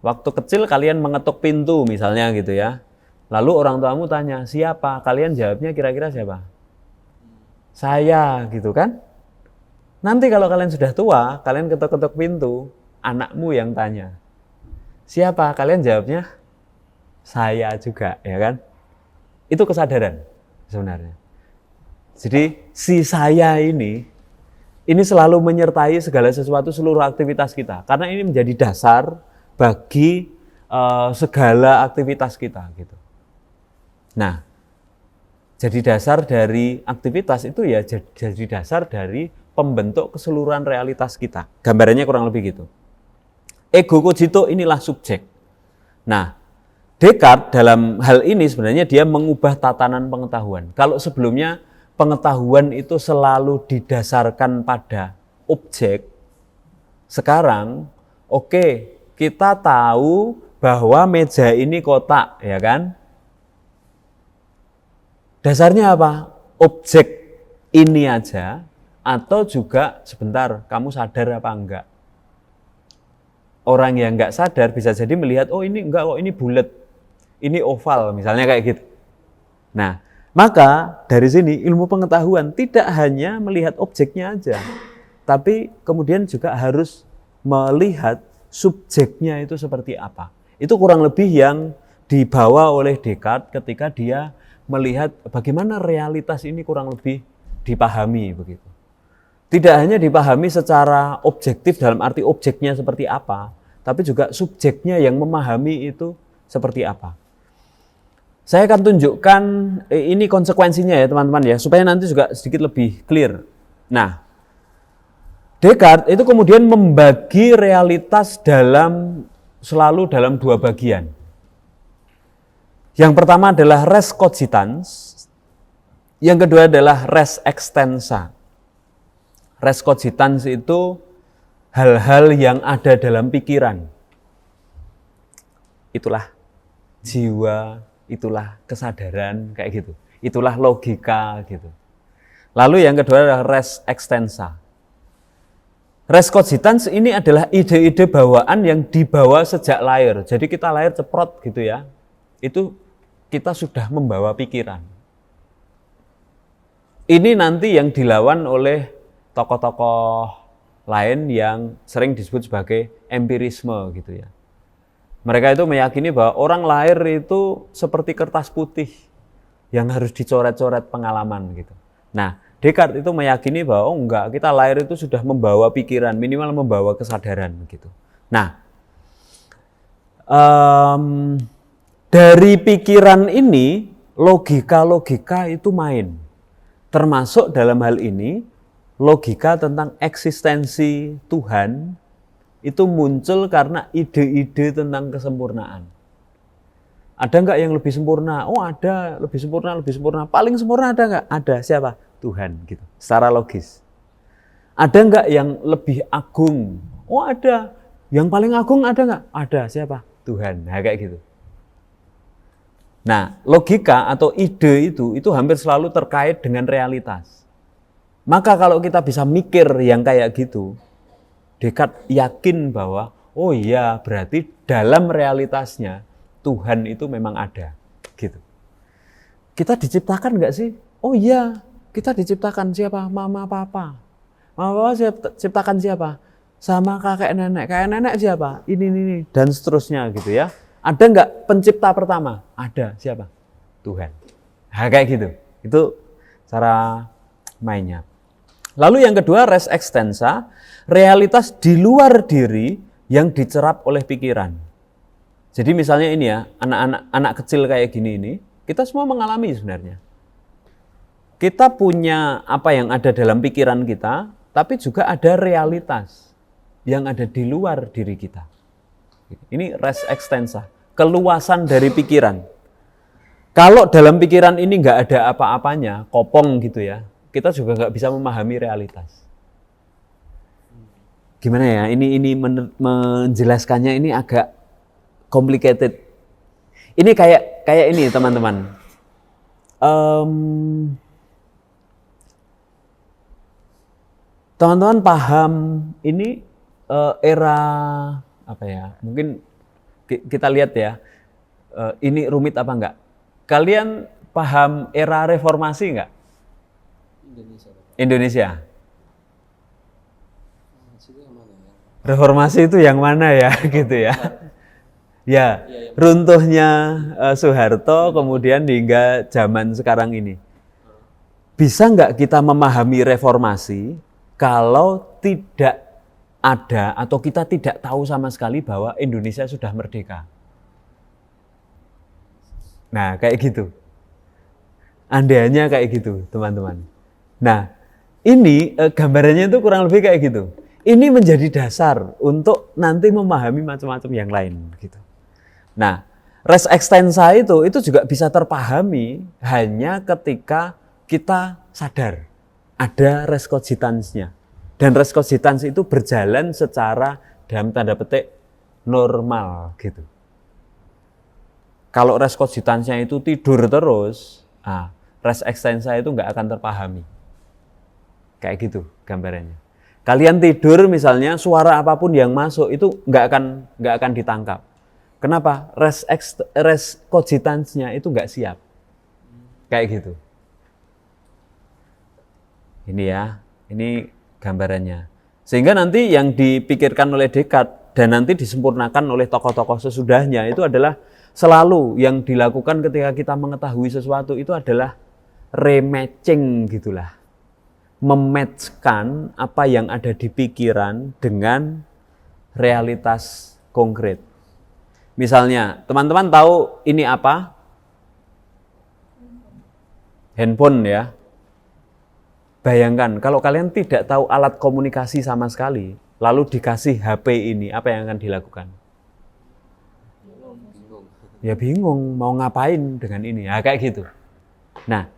Waktu kecil kalian mengetuk pintu misalnya gitu ya. Lalu orang tuamu tanya, siapa? Kalian jawabnya kira-kira siapa? Saya gitu kan? Nanti kalau kalian sudah tua, kalian ketuk-ketuk pintu, anakmu yang tanya. Siapa? Kalian jawabnya saya juga, ya kan? Itu kesadaran sebenarnya. Jadi si saya ini selalu menyertai segala sesuatu, seluruh aktivitas kita. Karena ini menjadi dasar bagi segala aktivitas kita gitu. Nah, jadi dasar dari aktivitas itu ya jadi dasar dari pembentuk keseluruhan realitas kita. Gambarannya kurang lebih gitu. Ego cogito inilah subjek. Nah, Descartes dalam hal ini sebenarnya dia mengubah tatanan pengetahuan. Kalau sebelumnya pengetahuan itu selalu didasarkan pada objek, sekarang oke, kita tahu bahwa meja ini kotak, ya kan? Dasarnya apa? Objek ini aja, atau juga sebentar, kamu sadar apa enggak? Orang yang enggak sadar bisa jadi melihat, oh ini enggak kok, ini bulat, ini oval, misalnya kayak gitu. Nah, maka dari sini ilmu pengetahuan tidak hanya melihat objeknya aja, tapi kemudian juga harus melihat subjeknya itu seperti apa. Itu kurang lebih yang dibawa oleh Descartes ketika dia melihat bagaimana realitas ini kurang lebih dipahami begitu. Tidak hanya dipahami secara objektif dalam arti objeknya seperti apa, tapi juga subjeknya yang memahami itu seperti apa. Saya akan tunjukkan ini konsekuensinya ya teman-teman ya, supaya nanti juga sedikit lebih clear. Nah, Descartes itu kemudian membagi realitas selalu dalam dua bagian. Yang pertama adalah res cogitans, yang kedua adalah res extensa. Res cogitans itu hal-hal yang ada dalam pikiran. Itulah jiwa, itulah kesadaran, kayak gitu. Itulah logika, gitu. Lalu yang kedua adalah res extensa. Res cogitans ini adalah ide-ide bawaan yang dibawa sejak lahir. Jadi kita lahir ceprot gitu ya. Itu kita sudah membawa pikiran. Ini nanti yang dilawan oleh tokoh-tokoh lain yang sering disebut sebagai empirisme gitu ya. Mereka itu meyakini bahwa orang lahir itu seperti kertas putih yang harus dicoret-coret pengalaman gitu. Nah, Descartes itu meyakini bahwa oh enggak, kita lahir itu sudah membawa pikiran, minimal membawa kesadaran gitu. Nah, dari pikiran ini logika-logika itu main. Termasuk dalam hal ini logika tentang eksistensi Tuhan itu muncul karena ide-ide tentang kesempurnaan. Ada nggak yang lebih sempurna? Oh ada, lebih sempurna, lebih sempurna. Paling sempurna ada nggak? Ada, siapa? Tuhan gitu. Secara logis. Ada nggak yang lebih agung? Oh ada. Yang paling agung ada nggak? Ada, siapa? Tuhan. Nah kayak gitu. Nah logika atau ide itu hampir selalu terkait dengan realitas. Maka kalau kita bisa mikir yang kayak gitu, Descartes yakin bahwa oh iya berarti dalam realitasnya Tuhan itu memang ada, gitu. Kita diciptakan nggak sih? Oh iya, kita diciptakan siapa? Mama, papa. Mama, papa ciptakan siapa? Sama kakek nenek siapa? Ini, dan seterusnya gitu ya. Ada nggak pencipta pertama? Ada, siapa? Tuhan. Nah, kayak gitu. Itu cara mainnya. Lalu yang kedua, res extensa, realitas di luar diri yang dicerap oleh pikiran. Jadi misalnya ini ya, anak kecil kayak gini ini, kita semua mengalami sebenarnya. Kita punya apa yang ada dalam pikiran kita, tapi juga ada realitas yang ada di luar diri kita. Ini res extensa, keluasan dari pikiran. Kalau dalam pikiran ini nggak ada apa-apanya, kopong gitu ya, kita juga nggak bisa memahami realitas. Gimana ya? Ini menjelaskannya ini agak complicated. Ini kayak ini teman-teman. Teman-teman paham ini era apa ya? Mungkin kita lihat ya. Ini rumit apa enggak? Kalian paham era reformasi enggak? Indonesia. Reformasi itu yang mana ya? Gitu ya. Ya, runtuhnya Soeharto kemudian hingga zaman sekarang ini. Bisa nggak kita memahami reformasi kalau tidak ada atau kita tidak tahu sama sekali bahwa Indonesia sudah merdeka? Nah, kayak gitu. Andainya kayak gitu, teman-teman. Nah, ini gambarannya itu kurang lebih kayak gitu. Ini menjadi dasar untuk nanti memahami macam-macam yang lain gitu. Nah, res extensa itu juga bisa terpahami hanya ketika kita sadar ada res cogitansnya. Dan res cogitans itu berjalan secara dalam tanda petik normal gitu. Kalau res cogitansnya itu tidur terus, res extensa itu nggak akan terpahami. Kayak gitu gambarannya. Kalian tidur misalnya, suara apapun yang masuk itu nggak akan ditangkap. Kenapa? Res cogitansnya itu nggak siap. Kayak gitu. Ini ya, ini gambarannya. Sehingga nanti yang dipikirkan oleh Descartes dan nanti disempurnakan oleh tokoh-tokoh sesudahnya itu adalah selalu yang dilakukan ketika kita mengetahui sesuatu itu adalah rematching gitulah. Mematchkan apa yang ada di pikiran dengan realitas konkret. Misalnya, teman-teman tahu ini apa? Handphone ya. Bayangkan kalau kalian tidak tahu alat komunikasi sama sekali, lalu dikasih HP ini, apa yang akan dilakukan? Ya bingung mau ngapain dengan ini. Ya kayak gitu. Nah,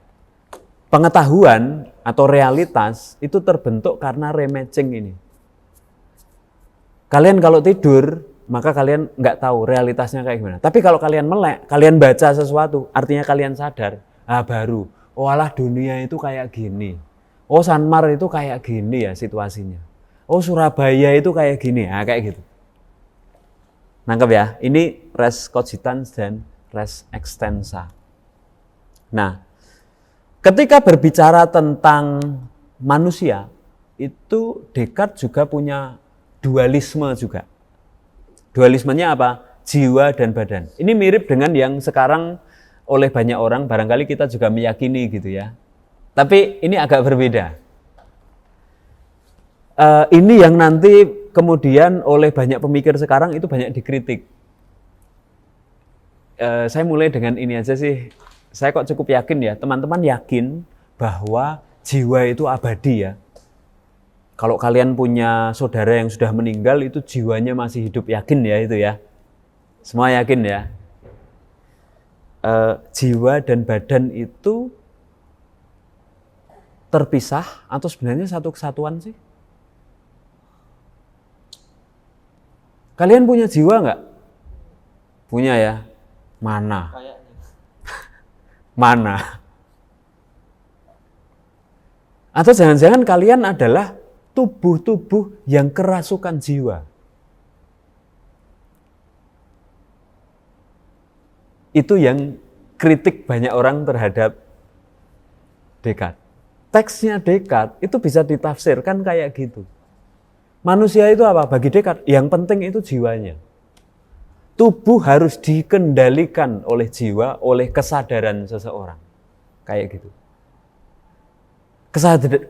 pengetahuan atau realitas itu terbentuk karena rematching ini. Kalian kalau tidur, maka kalian nggak tahu realitasnya kayak gimana. Tapi kalau kalian melek, kalian baca sesuatu, artinya kalian sadar, baru, oh alah dunia itu kayak gini. Oh Sanmar itu kayak gini ya situasinya. Oh Surabaya itu kayak gini, kayak gitu. Nangkep ya, ini res cogitans dan res extensa. Nah, ketika berbicara tentang manusia, itu Descartes juga punya dualisme juga. Dualismenya apa? Jiwa dan badan. Ini mirip dengan yang sekarang oleh banyak orang, barangkali kita juga meyakini gitu ya. Tapi ini agak berbeda. Ini yang nanti kemudian oleh banyak pemikir sekarang itu banyak dikritik. Saya mulai dengan ini aja sih. Saya kok cukup yakin ya, teman-teman yakin bahwa jiwa itu abadi ya. Kalau kalian punya saudara yang sudah meninggal itu jiwanya masih hidup, yakin ya itu ya. Semua yakin ya. Jiwa dan badan itu terpisah atau sebenarnya satu kesatuan sih? Kalian punya jiwa nggak? Punya ya? Mana? Mana? Atau jangan-jangan kalian adalah tubuh-tubuh yang kerasukan jiwa. Itu yang kritik banyak orang terhadap Descartes. Teksnya Descartes itu bisa ditafsirkan kayak gitu. Manusia itu apa? Bagi Descartes, yang penting itu jiwanya. Tubuh harus dikendalikan oleh jiwa, oleh kesadaran seseorang. Kayak gitu.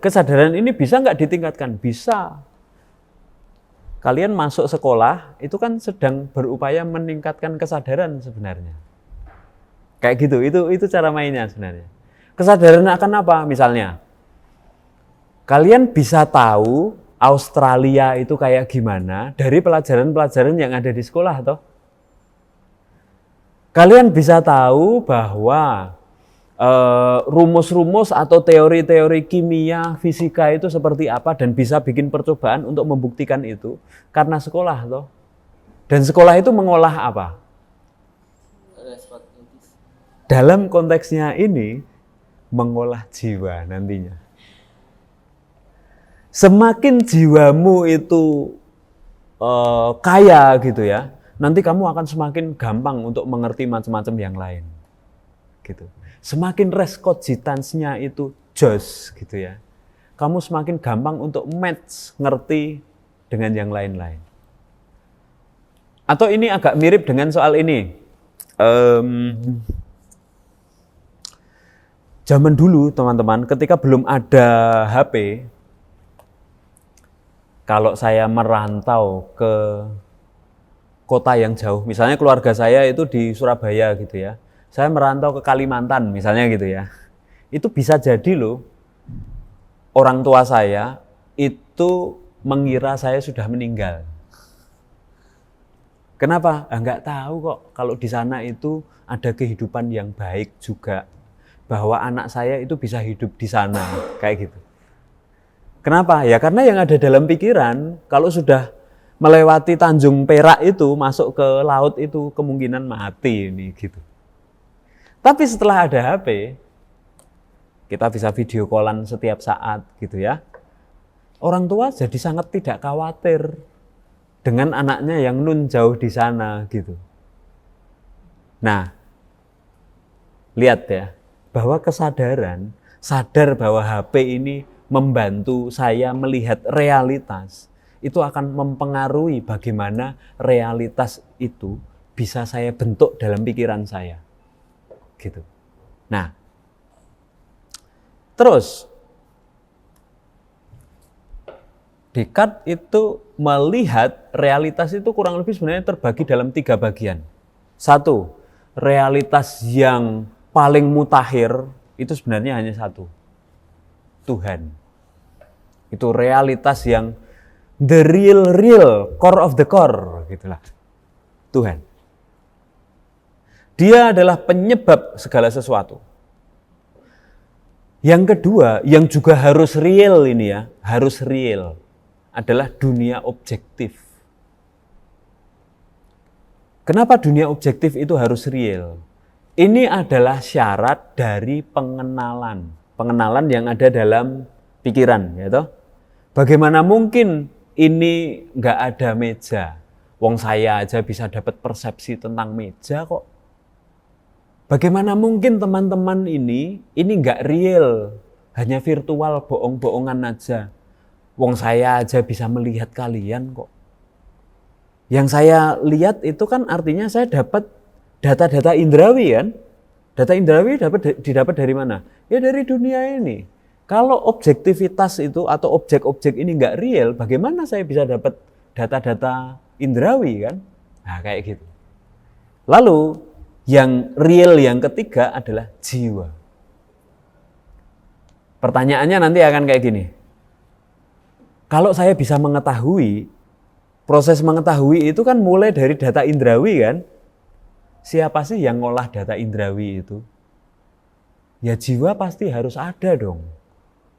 Kesadaran ini bisa nggak ditingkatkan? Bisa. Kalian masuk sekolah, itu kan sedang berupaya meningkatkan kesadaran sebenarnya. Kayak gitu, itu cara mainnya sebenarnya. Kesadaran akan apa? Misalnya, kalian bisa tahu Australia itu kayak gimana dari pelajaran-pelajaran yang ada di sekolah, toh? Kalian bisa tahu bahwa rumus-rumus atau teori-teori kimia, fisika itu seperti apa dan bisa bikin percobaan untuk membuktikan itu karena sekolah toh. Dan sekolah itu mengolah apa? Dalam konteksnya ini mengolah jiwa nantinya. Semakin jiwamu itu kaya gitu ya, nanti kamu akan semakin gampang untuk mengerti macam-macam yang lain. Gitu. Semakin res cogitansnya itu jos gitu ya. Kamu semakin gampang untuk match, ngerti dengan yang lain-lain. Atau ini agak mirip dengan soal ini. Zaman dulu teman-teman, ketika belum ada HP, kalau saya merantau ke kota yang jauh, misalnya keluarga saya itu di Surabaya gitu ya, saya merantau ke Kalimantan misalnya gitu ya, itu bisa jadi loh orang tua saya itu mengira saya sudah meninggal. Kenapa? Nggak tahu kok kalau di sana itu ada kehidupan yang baik juga, bahwa anak saya itu bisa hidup di sana kayak gitu. Kenapa? Ya karena yang ada dalam pikiran kalau sudah melewati Tanjung Perak itu masuk ke laut itu kemungkinan mati ini gitu. Tapi setelah ada HP, kita bisa video callan setiap saat gitu ya. Orang tua jadi sangat tidak khawatir dengan anaknya yang nun jauh di sana gitu. Nah, lihat ya, bahwa kesadaran, sadar bahwa HP ini membantu saya melihat realitas, itu akan mempengaruhi bagaimana realitas itu bisa saya bentuk dalam pikiran saya. Gitu. Nah, terus Descartes itu melihat realitas itu kurang lebih sebenarnya terbagi dalam 3 bagian. 1, realitas yang paling mutakhir itu sebenarnya hanya 1, Tuhan. Itu realitas yang the real core of the core, gitulah, Tuhan. Dia adalah penyebab segala sesuatu. Yang kedua, yang juga harus real ini ya, harus real, adalah dunia objektif. Kenapa dunia objektif itu harus real? Ini adalah syarat dari pengenalan. Pengenalan yang ada dalam pikiran, ya toh? Bagaimana mungkin ini nggak ada meja? Wong saya aja bisa dapat persepsi tentang meja kok. Bagaimana mungkin teman-teman ini nggak real, hanya virtual, bohong-bohongan aja. Wong saya aja bisa melihat kalian kok. Yang saya lihat itu kan artinya saya dapat data-data indrawi kan. Data indrawi didapat dari mana? Ya dari dunia ini. Kalau objektivitas itu atau objek-objek ini nggak real, bagaimana saya bisa dapat data-data indrawi kan? Nah kayak gitu. Lalu yang real yang ketiga adalah jiwa. Pertanyaannya nanti akan kayak gini. Kalau saya bisa mengetahui, proses mengetahui itu kan mulai dari data indrawi kan? Siapa sih yang ngolah data indrawi itu? Ya jiwa pasti harus ada dong.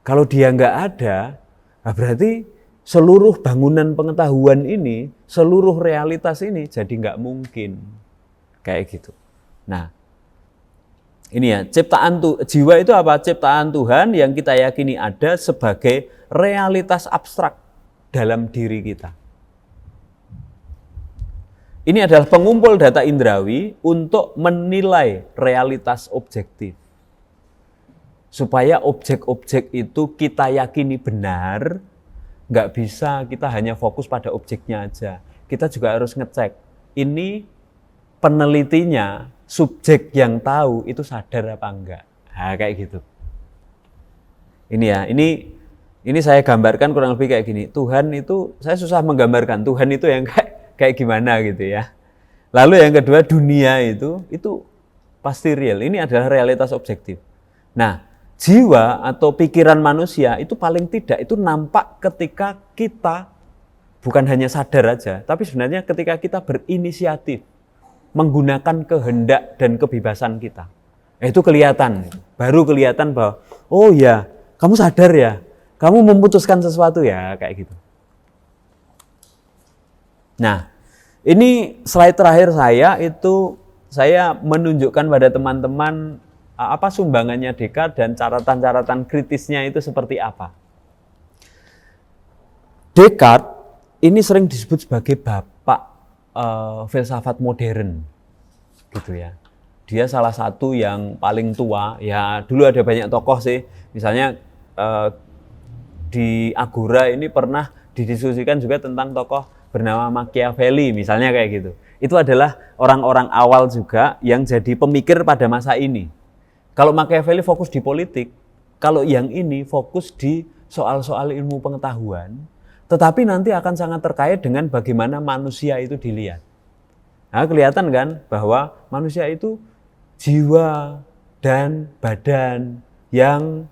Kalau dia nggak ada, berarti seluruh bangunan pengetahuan ini, seluruh realitas ini jadi nggak mungkin. Kayak gitu. Nah, ini ya, jiwa itu apa? Ciptaan Tuhan yang kita yakini ada sebagai realitas abstrak dalam diri kita. Ini adalah pengumpul data indrawi untuk menilai realitas objektif. Supaya objek-objek itu kita yakini benar, nggak bisa kita hanya fokus pada objeknya aja. Kita juga harus ngecek, ini penelitinya, subjek yang tahu itu sadar apa enggak. Nah, kayak gitu. Ini ya, ini saya gambarkan kurang lebih kayak gini. Tuhan itu, saya susah menggambarkan Tuhan itu yang kayak gimana gitu ya. Lalu yang kedua, dunia itu pasti real. Ini adalah realitas objektif. Nah, jiwa atau pikiran manusia itu paling tidak itu nampak ketika kita bukan hanya sadar aja, tapi sebenarnya ketika kita berinisiatif menggunakan kehendak dan kebebasan kita. Itu kelihatan, baru kelihatan bahwa oh ya, kamu sadar ya, kamu memutuskan sesuatu ya, kayak gitu. Nah, ini slide terakhir saya menunjukkan pada teman-teman apa sumbangannya Descartes dan catatan-catatan kritisnya itu seperti apa. Descartes ini sering disebut sebagai bapak filsafat modern, gitu ya. Dia salah satu yang paling tua. Ya dulu ada banyak tokoh sih, misalnya di Agora ini pernah didiskusikan juga tentang tokoh bernama Machiavelli, misalnya kayak gitu. Itu adalah orang-orang awal juga yang jadi pemikir pada masa ini. Kalau Machiavelli fokus di politik, kalau yang ini fokus di soal-soal ilmu pengetahuan, tetapi nanti akan sangat terkait dengan bagaimana manusia itu dilihat. Nah, kelihatan kan bahwa manusia itu jiwa dan badan yang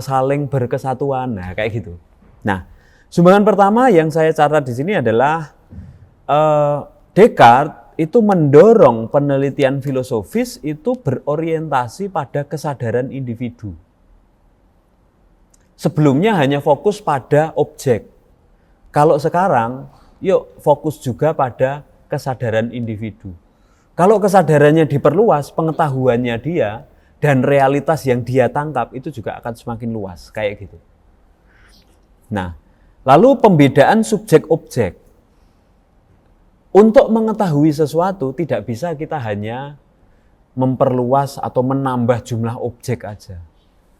saling berkesatuan, nah kayak gitu. Nah, sumbangan pertama yang saya catat di sini adalah Descartes itu mendorong penelitian filosofis itu berorientasi pada kesadaran individu. Sebelumnya hanya fokus pada objek. Kalau sekarang, yuk fokus juga pada kesadaran individu. Kalau kesadarannya diperluas, pengetahuannya dia dan realitas yang dia tangkap itu juga akan semakin luas, kayak gitu. Nah, lalu pembedaan subjek-objek. Untuk mengetahui sesuatu tidak bisa kita hanya memperluas atau menambah jumlah objek aja.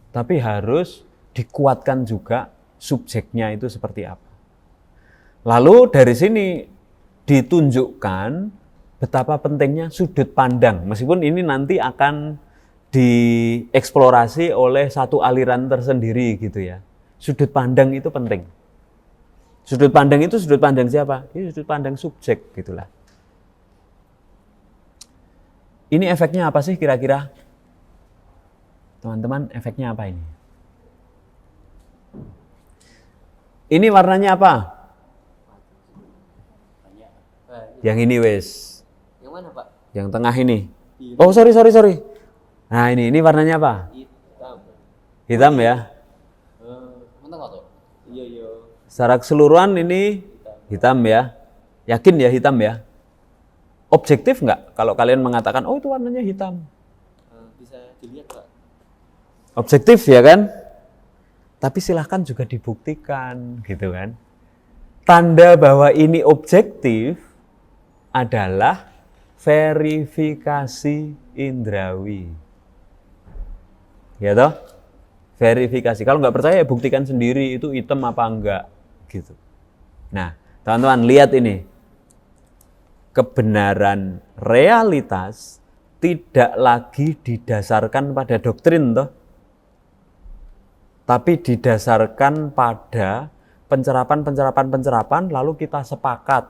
Tapi harus dikuatkan juga subjeknya itu seperti apa. Lalu dari sini ditunjukkan betapa pentingnya sudut pandang. Meskipun ini nanti akan dieksplorasi oleh satu aliran tersendiri gitu ya. Sudut pandang itu penting. Sudut pandang itu sudut pandang siapa? Ini sudut pandang subjek gitulah. Ini efeknya apa sih kira-kira? Teman-teman, efeknya apa ini? Ini warnanya apa? Yang ini wes. Yang mana, Pak? Yang tengah ini. Oh, sorry. Nah, ini warnanya apa? Hitam. Hitam ya. Mantap nggak tuh? Iya. Secara keseluruhan ini hitam ya. Yakin ya hitam ya? Objektif nggak kalau kalian mengatakan, oh itu warnanya hitam? Bisa dilihat Pak. Objektif ya kan? Tapi silahkan juga dibuktikan gitu kan. Tanda bahwa ini objektif adalah verifikasi indrawi. Ya toh? Verifikasi. Kalau nggak percaya buktikan sendiri itu hitam apa enggak gitu. Nah, teman-teman lihat ini. Kebenaran realitas tidak lagi didasarkan pada doktrin toh. Tapi didasarkan pada pencerapan lalu kita sepakat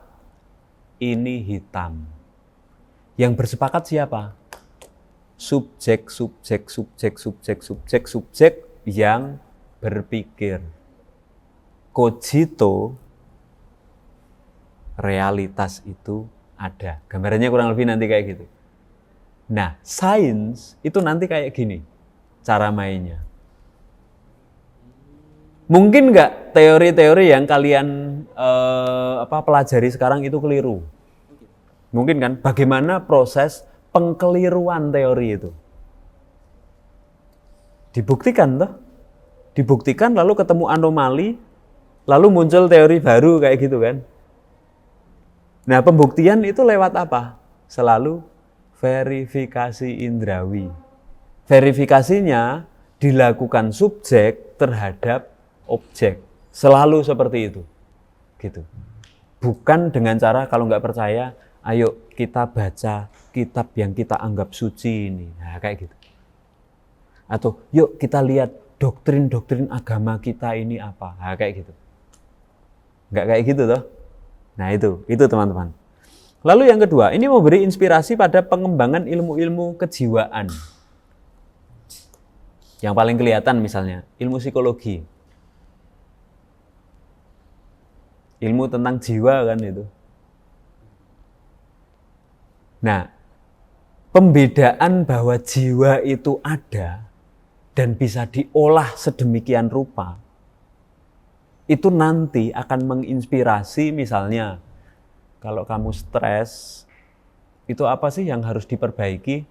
ini hitam. Yang bersepakat siapa? Subjek yang berpikir. Cogito, realitas itu ada. Gambarannya kurang lebih nanti kayak gitu. Nah, sains itu nanti kayak gini cara mainnya. Mungkin nggak teori-teori yang kalian pelajari sekarang itu keliru? Mungkin kan? Bagaimana proses pengkeliruan teori itu? Dibuktikan toh? Dibuktikan lalu ketemu anomali, lalu muncul teori baru kayak gitu kan? Nah, pembuktian itu lewat apa? Selalu verifikasi indrawi. Verifikasinya dilakukan subjek terhadap objek. Selalu seperti itu. Gitu. Bukan dengan cara kalau nggak percaya, ayo kita baca kitab yang kita anggap suci ini. Nah, kayak gitu. Atau yuk kita lihat doktrin-doktrin agama kita ini apa. Nah, kayak gitu. Nggak kayak gitu toh. Nah itu teman-teman. Lalu yang kedua, ini memberi inspirasi pada pengembangan ilmu-ilmu kejiwaan. Yang paling kelihatan misalnya, ilmu psikologi. Ilmu tentang jiwa kan itu. Nah, pembedaan bahwa jiwa itu ada dan bisa diolah sedemikian rupa, itu nanti akan menginspirasi misalnya kalau kamu stres, itu apa sih yang harus diperbaiki?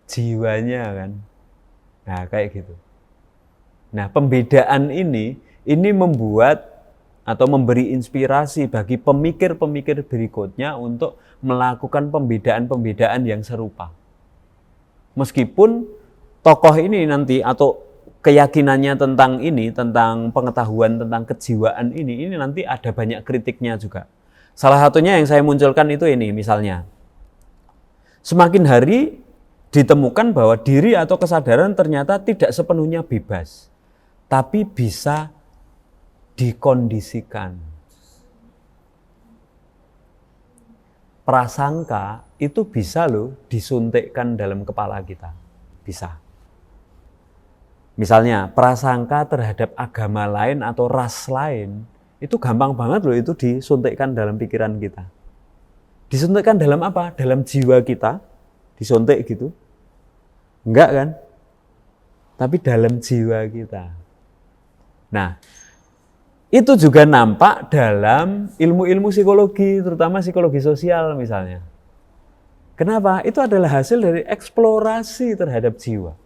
Jiwanya kan. Nah, kayak gitu. Nah, pembedaan ini membuat atau memberi inspirasi bagi pemikir-pemikir berikutnya untuk melakukan pembedaan-pembedaan yang serupa. Meskipun tokoh ini nanti atau keyakinannya tentang ini, tentang pengetahuan tentang kejiwaan ini nanti ada banyak kritiknya juga. Salah satunya yang saya munculkan itu ini misalnya. Semakin hari ditemukan bahwa diri atau kesadaran ternyata tidak sepenuhnya bebas, tapi bisa dikondisikan. Prasangka itu bisa loh disuntikkan dalam kepala kita. Bisa. Misalnya prasangka terhadap agama lain atau ras lain, itu gampang banget loh itu disuntikkan dalam pikiran kita. Disuntikkan dalam apa? Dalam jiwa kita, disuntik gitu. Enggak kan? Tapi dalam jiwa kita. Nah, itu juga nampak dalam ilmu-ilmu psikologi, terutama psikologi sosial misalnya. Kenapa? Itu adalah hasil dari eksplorasi terhadap jiwa.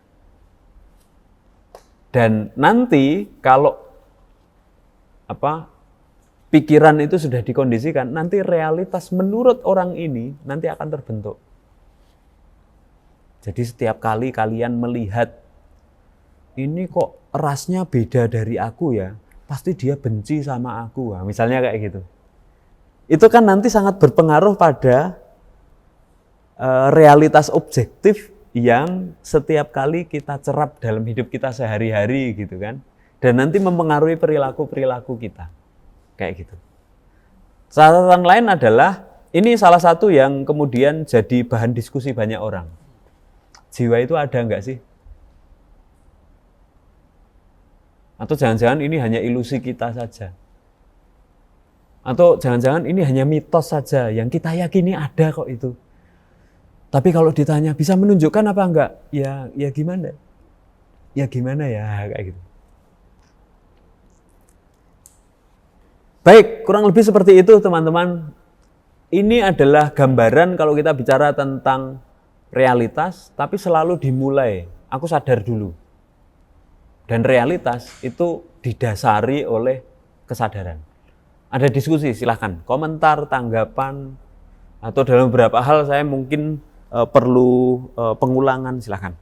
Dan nanti kalau pikiran itu sudah dikondisikan, nanti realitas menurut orang ini nanti akan terbentuk. Jadi setiap kali kalian melihat ini kok rasnya beda dari aku ya, pasti dia benci sama aku. Nah, misalnya kayak gitu. Itu kan nanti sangat berpengaruh pada realitas objektif yang setiap kali kita cerap dalam hidup kita sehari-hari gitu kan. Dan nanti mempengaruhi perilaku-perilaku kita. Kayak gitu. Catatan lain adalah, ini salah satu yang kemudian jadi bahan diskusi banyak orang. Jiwa itu ada enggak sih? Atau jangan-jangan ini hanya ilusi kita saja? Atau jangan-jangan ini hanya mitos saja yang kita yakini ada kok itu. Tapi kalau ditanya bisa menunjukkan apa enggak? Ya gimana? Ya gimana ya kayak gitu. Baik, kurang lebih seperti itu teman-teman. Ini adalah gambaran kalau kita bicara tentang realitas, tapi selalu dimulai. Aku sadar dulu. Dan realitas itu didasari oleh kesadaran. Ada diskusi, silahkan. Komentar, tanggapan, atau dalam beberapa hal saya mungkin perlu pengulangan, silahkan.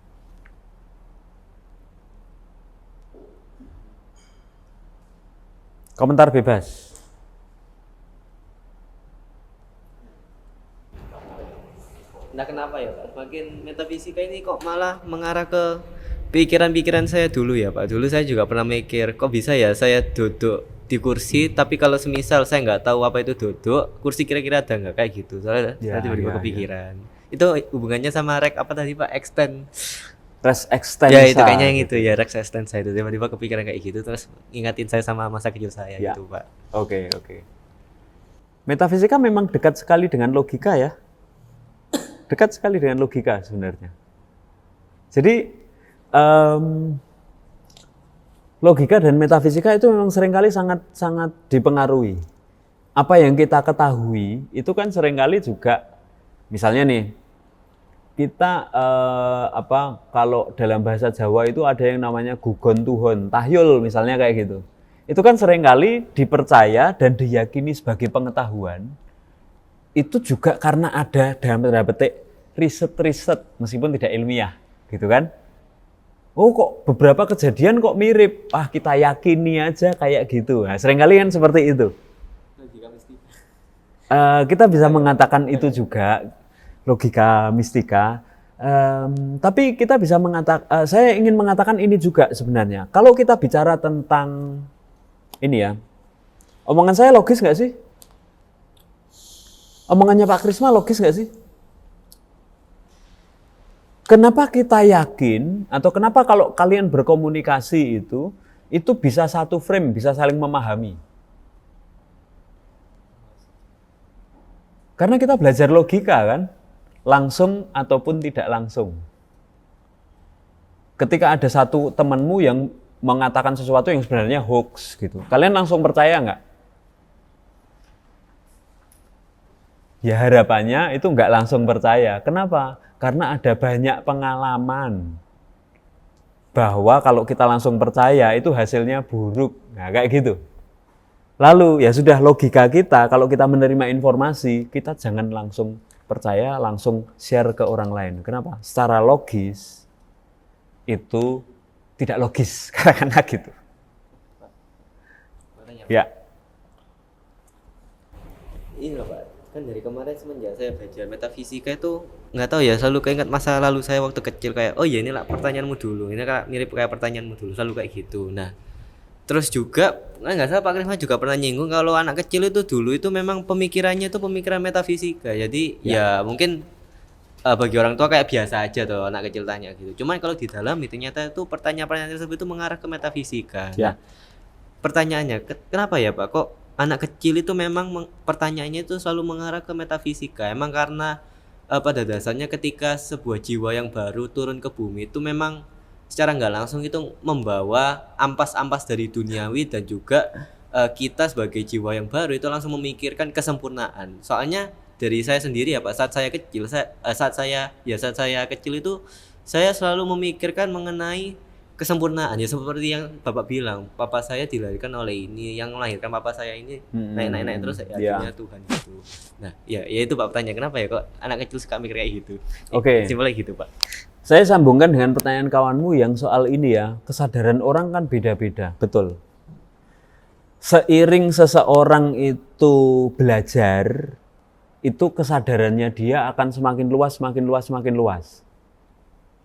Komentar bebas. Nah kenapa ya Pak? Semakin metafisika ini kok malah mengarah ke pikiran-pikiran saya dulu ya Pak. Dulu saya juga pernah mikir, kok bisa ya saya duduk di kursi, tapi kalau semisal saya nggak tahu apa itu duduk, kursi kira-kira ada nggak kayak gitu. Soalnya saya tiba-tiba kepikiran. Itu hubungannya sama rek apa tadi Pak? Res extensa. Ya itu kayaknya yang itu ya, rek extensa itu. Tiba-tiba kepikiran kayak gitu, terus ingatin saya sama masa kecil saya ya. gitu Pak. Oke. Metafisika memang dekat sekali dengan logika ya. Dekat sekali dengan logika sebenarnya. Jadi logika dan metafisika itu memang seringkali sangat dipengaruhi. Apa yang kita ketahui itu kan seringkali juga, misalnya nih, kita kalau dalam bahasa Jawa itu ada yang namanya gugon tuhon, tahyul misalnya kayak gitu. Itu kan seringkali dipercaya dan diyakini sebagai pengetahuan. Itu juga karena ada dalam tanda petik riset-riset meskipun tidak ilmiah, gitu kan? Oh kok beberapa kejadian kok mirip, kita yakini aja kayak gitu. Nah, seringkali kan seperti itu. Kita bisa mengatakan itu juga logika mistika. Tapi kita bisa mengatakan, saya ingin mengatakan ini juga sebenarnya. Kalau kita bicara tentang ini ya, omongan saya logis nggak sih? Omongannya Pak Krisma logis nggak sih? Kenapa kita yakin, atau kenapa kalau kalian berkomunikasi itu bisa satu frame, bisa saling memahami? Karena kita belajar logika kan, langsung ataupun tidak langsung. Ketika ada satu temanmu yang mengatakan sesuatu yang sebenarnya hoax gitu, kalian langsung percaya nggak? Ya harapannya itu nggak langsung percaya. Kenapa? Karena ada banyak pengalaman bahwa kalau kita langsung percaya itu hasilnya buruk. Nah kayak gitu. Lalu ya sudah logika kita, kalau kita menerima informasi, kita jangan langsung percaya, langsung share ke orang lain. Kenapa? Secara logis itu tidak logis, karena gitu. Ya. Ini loh Pak, kan dari kemarin semenjak saya belajar metafisika itu nggak tahu ya, selalu keinget masa lalu saya waktu kecil, kayak oh ya inilah pertanyaanmu dulu, ini kan mirip kayak pertanyaanmu dulu, selalu kayak gitu. Nah terus juga nggak salah Pak Krisma juga pernah nyinggung kalau anak kecil itu dulu itu memang pemikirannya itu pemikiran metafisika. Jadi ya mungkin bagi orang tua kayak biasa aja tuh anak kecil tanya gitu. Cuman kalau di dalam itu ternyata itu pertanyaan-pertanyaan tersebut itu mengarah ke metafisika. Ya. Nah, pertanyaannya kenapa ya Pak kok anak kecil itu memang pertanyaannya itu selalu mengarah ke metafisika? Emang karena pada dasarnya ketika sebuah jiwa yang baru turun ke bumi itu memang secara nggak langsung itu membawa ampas-ampas dari duniawi, dan juga kita sebagai jiwa yang baru itu langsung memikirkan kesempurnaan. Soalnya dari saya sendiri ya Pak, saat saya kecil itu saya selalu memikirkan mengenai kesempurnaan, ya seperti yang Bapak bilang, papa saya dilahirkan oleh ini, yang melahirkan papa saya ini naik terus ya akhirnya Tuhan gitu. Nah ya itu Pak bertanya kenapa ya kok anak kecil suka mikir kayak gitu. Oke. Simpelnya gitu Pak. Saya sambungkan dengan pertanyaan kawanmu yang soal ini ya, kesadaran orang kan beda-beda, betul. Seiring seseorang itu belajar, itu kesadarannya dia akan semakin luas.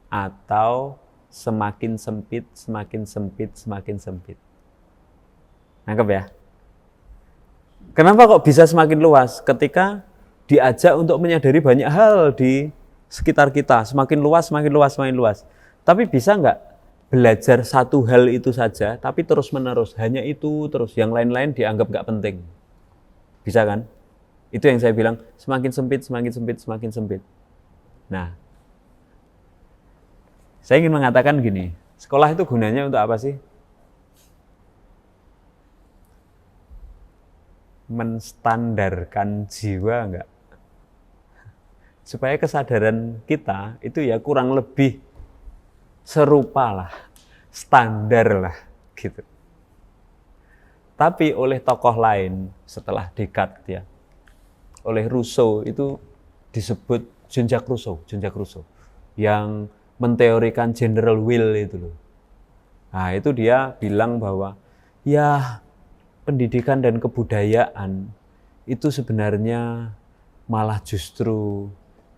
Atau semakin sempit. Nangkep ya? Kenapa kok bisa semakin luas? Ketika diajak untuk menyadari banyak hal di sekitar kita, semakin luas. Tapi bisa nggak belajar satu hal itu saja, tapi terus-menerus, hanya itu terus, yang lain-lain dianggap nggak penting? Bisa kan? Itu yang saya bilang, semakin sempit, semakin sempit, semakin sempit. Nah, saya ingin mengatakan gini, sekolah itu gunanya untuk apa sih? Menstandarkan jiwa enggak? Supaya kesadaran kita itu ya kurang lebih serupa lah, standar lah gitu. Tapi oleh tokoh lain setelah Descartes ya, oleh Rousseau itu disebut Jean-Jacques Rousseau yang menteorikan general will itu loh. Nah itu dia bilang bahwa ya pendidikan dan kebudayaan itu sebenarnya malah justru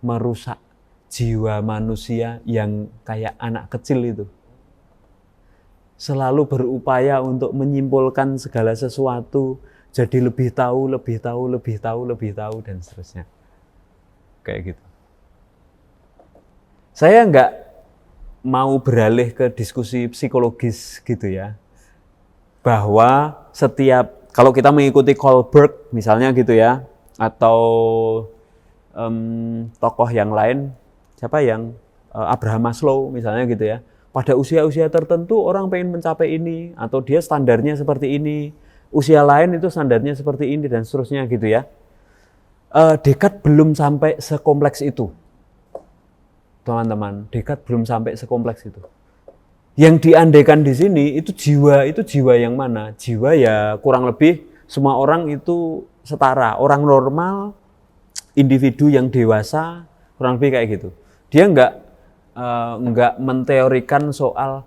merusak jiwa manusia yang kayak anak kecil itu. Selalu berupaya untuk menyimpulkan segala sesuatu, jadi lebih tahu, dan seterusnya. Kayak gitu. Saya nggak mau beralih ke diskusi psikologis gitu ya. Bahwa kalau kita mengikuti Kohlberg misalnya gitu ya, atau tokoh yang lain, Abraham Maslow misalnya gitu ya, pada usia-usia tertentu orang pengen mencapai ini, atau dia standarnya seperti ini, usia lain itu standarnya seperti ini, dan seterusnya gitu ya. Descartes belum sampai sekompleks itu, teman-teman. Descartes belum sampai sekompleks itu. Yang diandaikan di sini itu jiwa yang mana? Jiwa ya kurang lebih semua orang itu setara, orang normal, individu yang dewasa, kurang lebih kayak gitu. Dia enggak menteorikan soal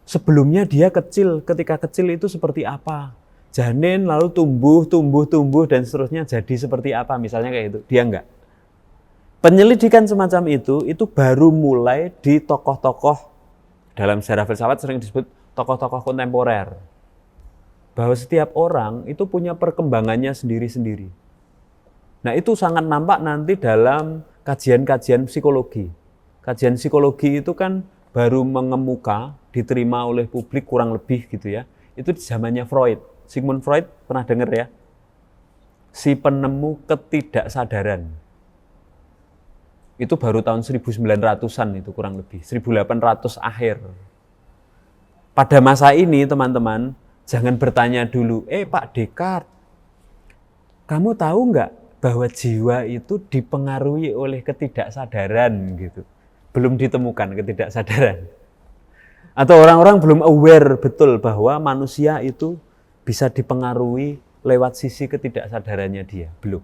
sebelumnya dia kecil, ketika kecil itu seperti apa, janin lalu tumbuh dan seterusnya jadi seperti apa, misalnya kayak gitu. Dia enggak. Penyelidikan semacam itu baru mulai di tokoh-tokoh dalam sejarah filsafat sering disebut tokoh-tokoh kontemporer. Bahwa setiap orang itu punya perkembangannya sendiri-sendiri. Nah itu sangat nampak nanti dalam kajian-kajian psikologi. Kajian psikologi itu kan baru mengemuka, diterima oleh publik kurang lebih gitu ya. Itu di zamannya Freud. Sigmund Freud, pernah dengar ya? Si penemu ketidaksadaran. Itu baru tahun 1900-an itu kurang lebih, 1800 akhir. Pada masa ini teman-teman, jangan bertanya dulu, Pak Descartes, kamu tahu nggak bahwa jiwa itu dipengaruhi oleh ketidaksadaran gitu. Belum ditemukan ketidaksadaran. Atau orang-orang belum aware betul bahwa manusia itu bisa dipengaruhi lewat sisi ketidaksadarannya dia. Belum.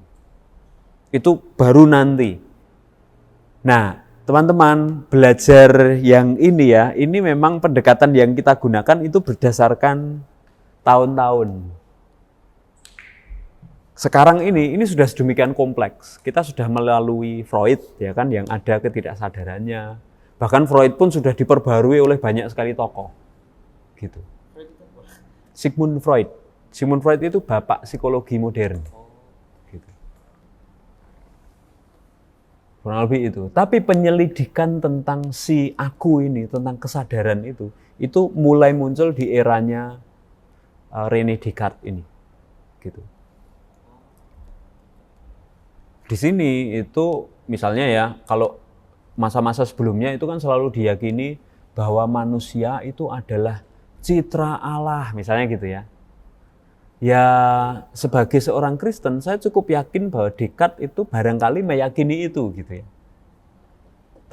Itu baru nanti. Nah, teman-teman belajar yang ini ya, ini memang pendekatan yang kita gunakan itu berdasarkan tahun-tahun. Sekarang ini sudah sedemikian kompleks. Kita sudah melalui Freud ya kan, yang ada ketidaksadarannya. Bahkan Freud pun sudah diperbarui oleh banyak sekali tokoh. Gitu. Sigmund Freud. Sigmund Freud itu bapak psikologi modern. Gitu. Kurang lebih itu. Tapi penyelidikan tentang si aku ini, tentang kesadaran itu mulai muncul di eranya René Descartes ini. Gitu. Di sini itu misalnya ya, kalau masa-masa sebelumnya itu kan selalu diyakini bahwa manusia itu adalah citra Allah, misalnya gitu ya. Ya sebagai seorang Kristen, saya cukup yakin bahwa Descartes itu barangkali meyakini itu gitu ya.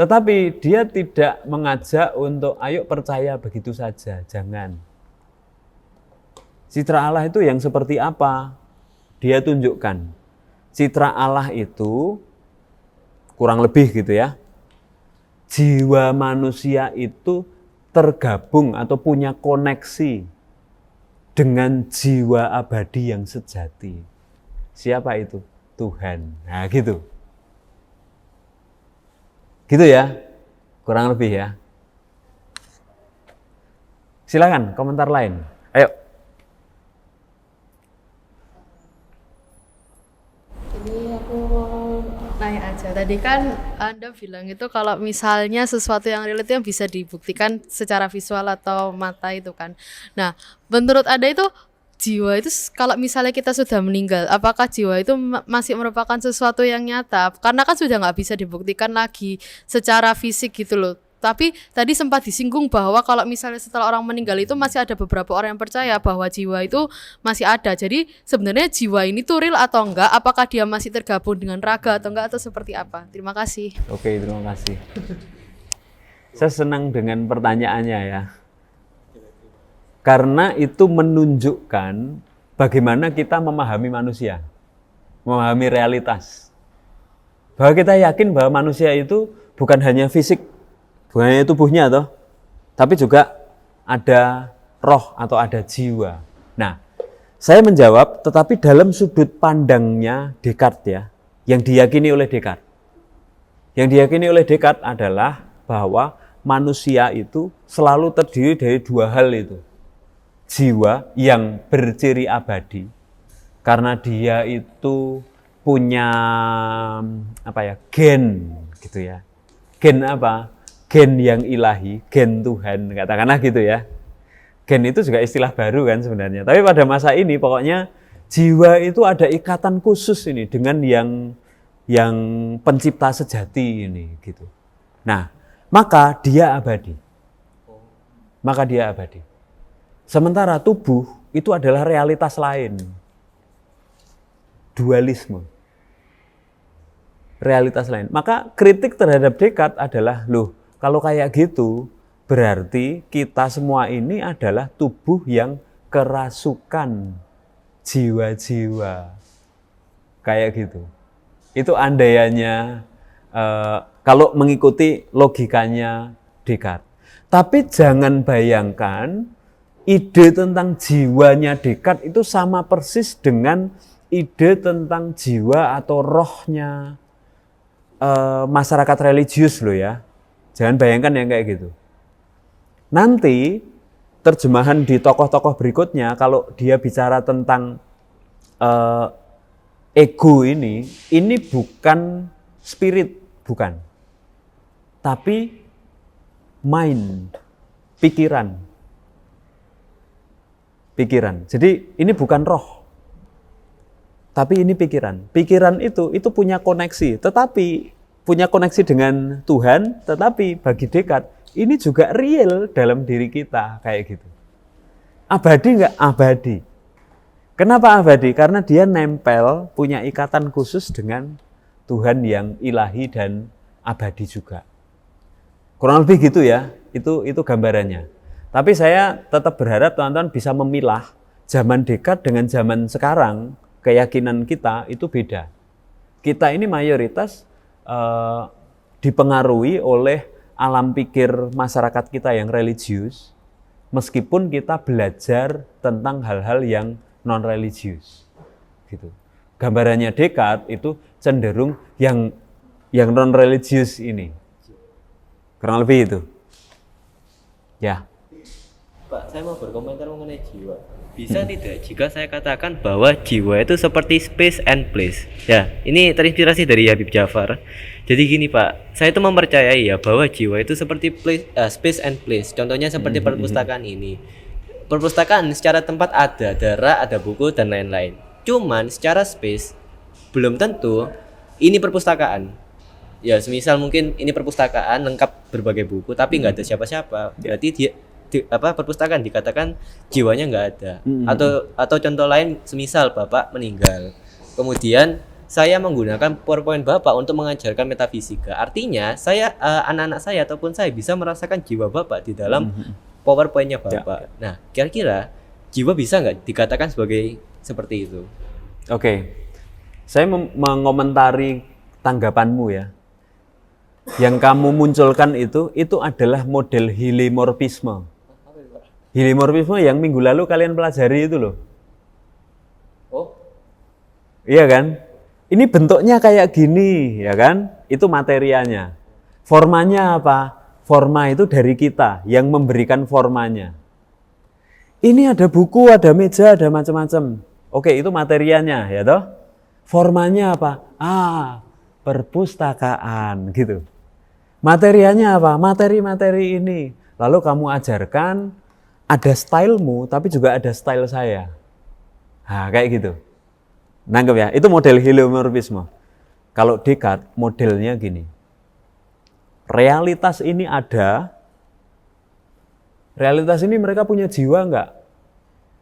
Tetapi dia tidak mengajak untuk ayo percaya begitu saja, jangan. Citra Allah itu yang seperti apa? Dia tunjukkan. Citra Allah itu kurang lebih gitu ya. Jiwa manusia itu tergabung atau punya koneksi dengan jiwa abadi yang sejati. Siapa itu? Tuhan. Nah gitu. Gitu ya. Kurang lebih ya. Silakan komentar lain. Ayo. Tanya aja. Tadi kan Anda bilang itu kalau misalnya sesuatu yang real itu yang bisa dibuktikan secara visual atau mata itu kan. Nah, menurut Anda itu jiwa itu kalau misalnya kita sudah meninggal, apakah jiwa itu masih merupakan sesuatu yang nyata? Karena kan sudah nggak bisa dibuktikan lagi secara fisik gitu loh. Tapi tadi sempat disinggung bahwa kalau misalnya setelah orang meninggal itu masih ada beberapa orang yang percaya bahwa jiwa itu masih ada. Jadi sebenarnya jiwa ini tuh real atau enggak? Apakah dia masih tergabung dengan raga atau enggak, atau seperti apa? Terima kasih. Oke, terima kasih. Saya senang dengan pertanyaannya ya. Karena itu menunjukkan bagaimana kita memahami manusia, memahami realitas. Bahwa kita yakin bahwa manusia itu bukan hanya fisik, bukan hanya tubuhnya toh, tapi juga ada roh atau ada jiwa. Nah, saya menjawab, tetapi dalam sudut pandangnya Descartes ya, yang diyakini oleh Descartes. Yang diyakini oleh Descartes adalah bahwa manusia itu selalu terdiri dari dua hal itu. Jiwa yang berciri abadi, karena dia itu punya gen gitu ya. Gen apa? Gen yang ilahi, gen Tuhan, katakanlah gitu ya. Gen itu juga istilah baru kan sebenarnya. Tapi pada masa ini pokoknya jiwa itu ada ikatan khusus ini dengan yang pencipta sejati ini gitu. Nah, maka dia abadi. Maka dia abadi. Sementara tubuh itu adalah realitas lain. Dualisme. Realitas lain. Maka kritik terhadap Descartes adalah, loh, kalau kayak gitu berarti kita semua ini adalah tubuh yang kerasukan jiwa-jiwa. Kayak gitu. Itu andaiannya kalau mengikuti logikanya Descartes. Tapi jangan bayangkan ide tentang jiwanya Descartes itu sama persis dengan ide tentang jiwa atau rohnya masyarakat religius loh ya. Jangan bayangkan yang kayak gitu. Nanti terjemahan di tokoh-tokoh berikutnya kalau dia bicara tentang ego ini bukan spirit, bukan. Tapi mind, pikiran. Jadi ini bukan roh, tapi ini pikiran. Pikiran itu punya koneksi, tetapi punya koneksi dengan Tuhan, tetapi bagi Descartes ini juga real dalam diri kita, kayak gitu. Abadi nggak? Abadi. Kenapa abadi? Karena dia nempel, punya ikatan khusus dengan Tuhan yang ilahi dan abadi juga. Kurang lebih gitu ya, itu gambarannya. Tapi saya tetap berharap teman-teman bisa memilah zaman Descartes dengan zaman sekarang, keyakinan kita itu beda. Kita ini mayoritas dipengaruhi oleh alam pikir masyarakat kita yang religius, meskipun kita belajar tentang hal-hal yang non-religius. Gitu. Gambarannya Descartes itu cenderung yang non-religius ini. Kurang lebih itu. Ya. Pak, saya mau berkomentar mengenai jiwa. Bisa tidak jika saya katakan bahwa jiwa itu seperti space and place? Ya, ini terinspirasi dari Habib Jafar. Jadi gini Pak, saya itu mempercayai ya bahwa jiwa itu seperti space and place. Contohnya seperti perpustakaan ini. Perpustakaan secara tempat ada rak, ada buku dan lain-lain. Cuman secara space belum tentu ini perpustakaan. Ya, semisal mungkin ini perpustakaan lengkap berbagai buku tapi nggak ada siapa-siapa. Berarti perpustakaan dikatakan jiwanya nggak ada. Atau contoh lain, semisal Bapak meninggal, kemudian saya menggunakan PowerPoint Bapak untuk mengajarkan metafisika. Artinya saya anak-anak saya ataupun saya bisa merasakan jiwa Bapak di dalam PowerPoint-nya Bapak. Nah, kira-kira jiwa bisa nggak dikatakan sebagai seperti itu? Oke, saya mengomentari tanggapanmu ya. Yang kamu munculkan itu adalah model hilimorfisme. Hilimorfisme yang minggu lalu kalian pelajari itu loh. Oh, iya kan? Ini bentuknya kayak gini, ya kan? Itu materianya. Formanya apa? Forma itu dari kita yang memberikan formanya. Ini ada buku, ada meja, ada macam-macam. Oke, itu materianya, ya toh? Formanya apa? Perpustakaan, gitu. Materianya apa? Materi-materi ini. Lalu kamu ajarkan, ada stylemu, tapi juga ada style saya. Nah, kayak gitu. Nangkep ya? Itu model heliomorfisme. Kalau Descartes modelnya gini. Realitas ini ada. Realitas ini mereka punya jiwa enggak?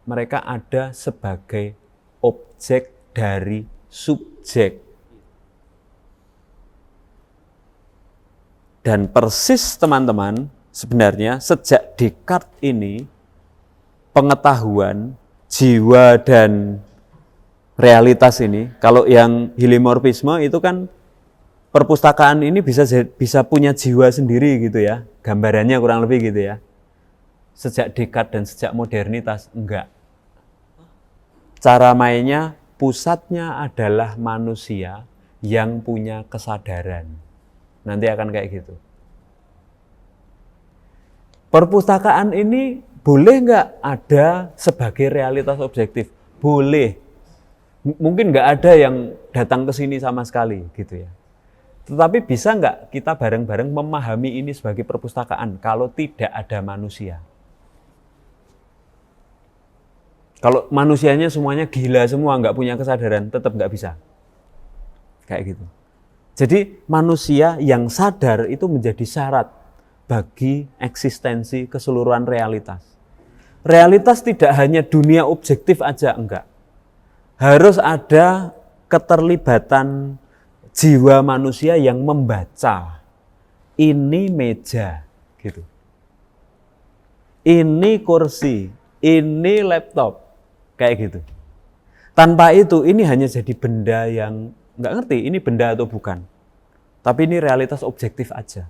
Mereka ada sebagai objek dari subjek. Dan persis teman-teman, sebenarnya sejak Descartes ini, pengetahuan, jiwa dan realitas ini, kalau yang heliomorfisme itu kan perpustakaan ini bisa punya jiwa sendiri gitu ya, gambarannya kurang lebih gitu ya. Sejak Descartes dan sejak modernitas, enggak. Cara mainnya, pusatnya adalah manusia yang punya kesadaran. Nanti akan kayak gitu. Perpustakaan ini boleh nggak ada sebagai realitas objektif? Boleh. Mungkin nggak ada yang datang ke sini sama sekali gitu ya. Tetapi bisa nggak kita bareng-bareng memahami ini sebagai perpustakaan kalau tidak ada manusia? Kalau manusianya semuanya gila semua, nggak punya kesadaran, tetap nggak bisa. Kayak gitu. Jadi manusia yang sadar itu menjadi syarat bagi eksistensi keseluruhan realitas. Realitas tidak hanya dunia objektif aja, enggak. Harus ada keterlibatan jiwa manusia yang membaca. Ini meja, gitu. Ini kursi, ini laptop, kayak gitu. Tanpa itu, ini hanya jadi benda yang nggak ngerti ini benda atau bukan. Tapi ini realitas objektif aja.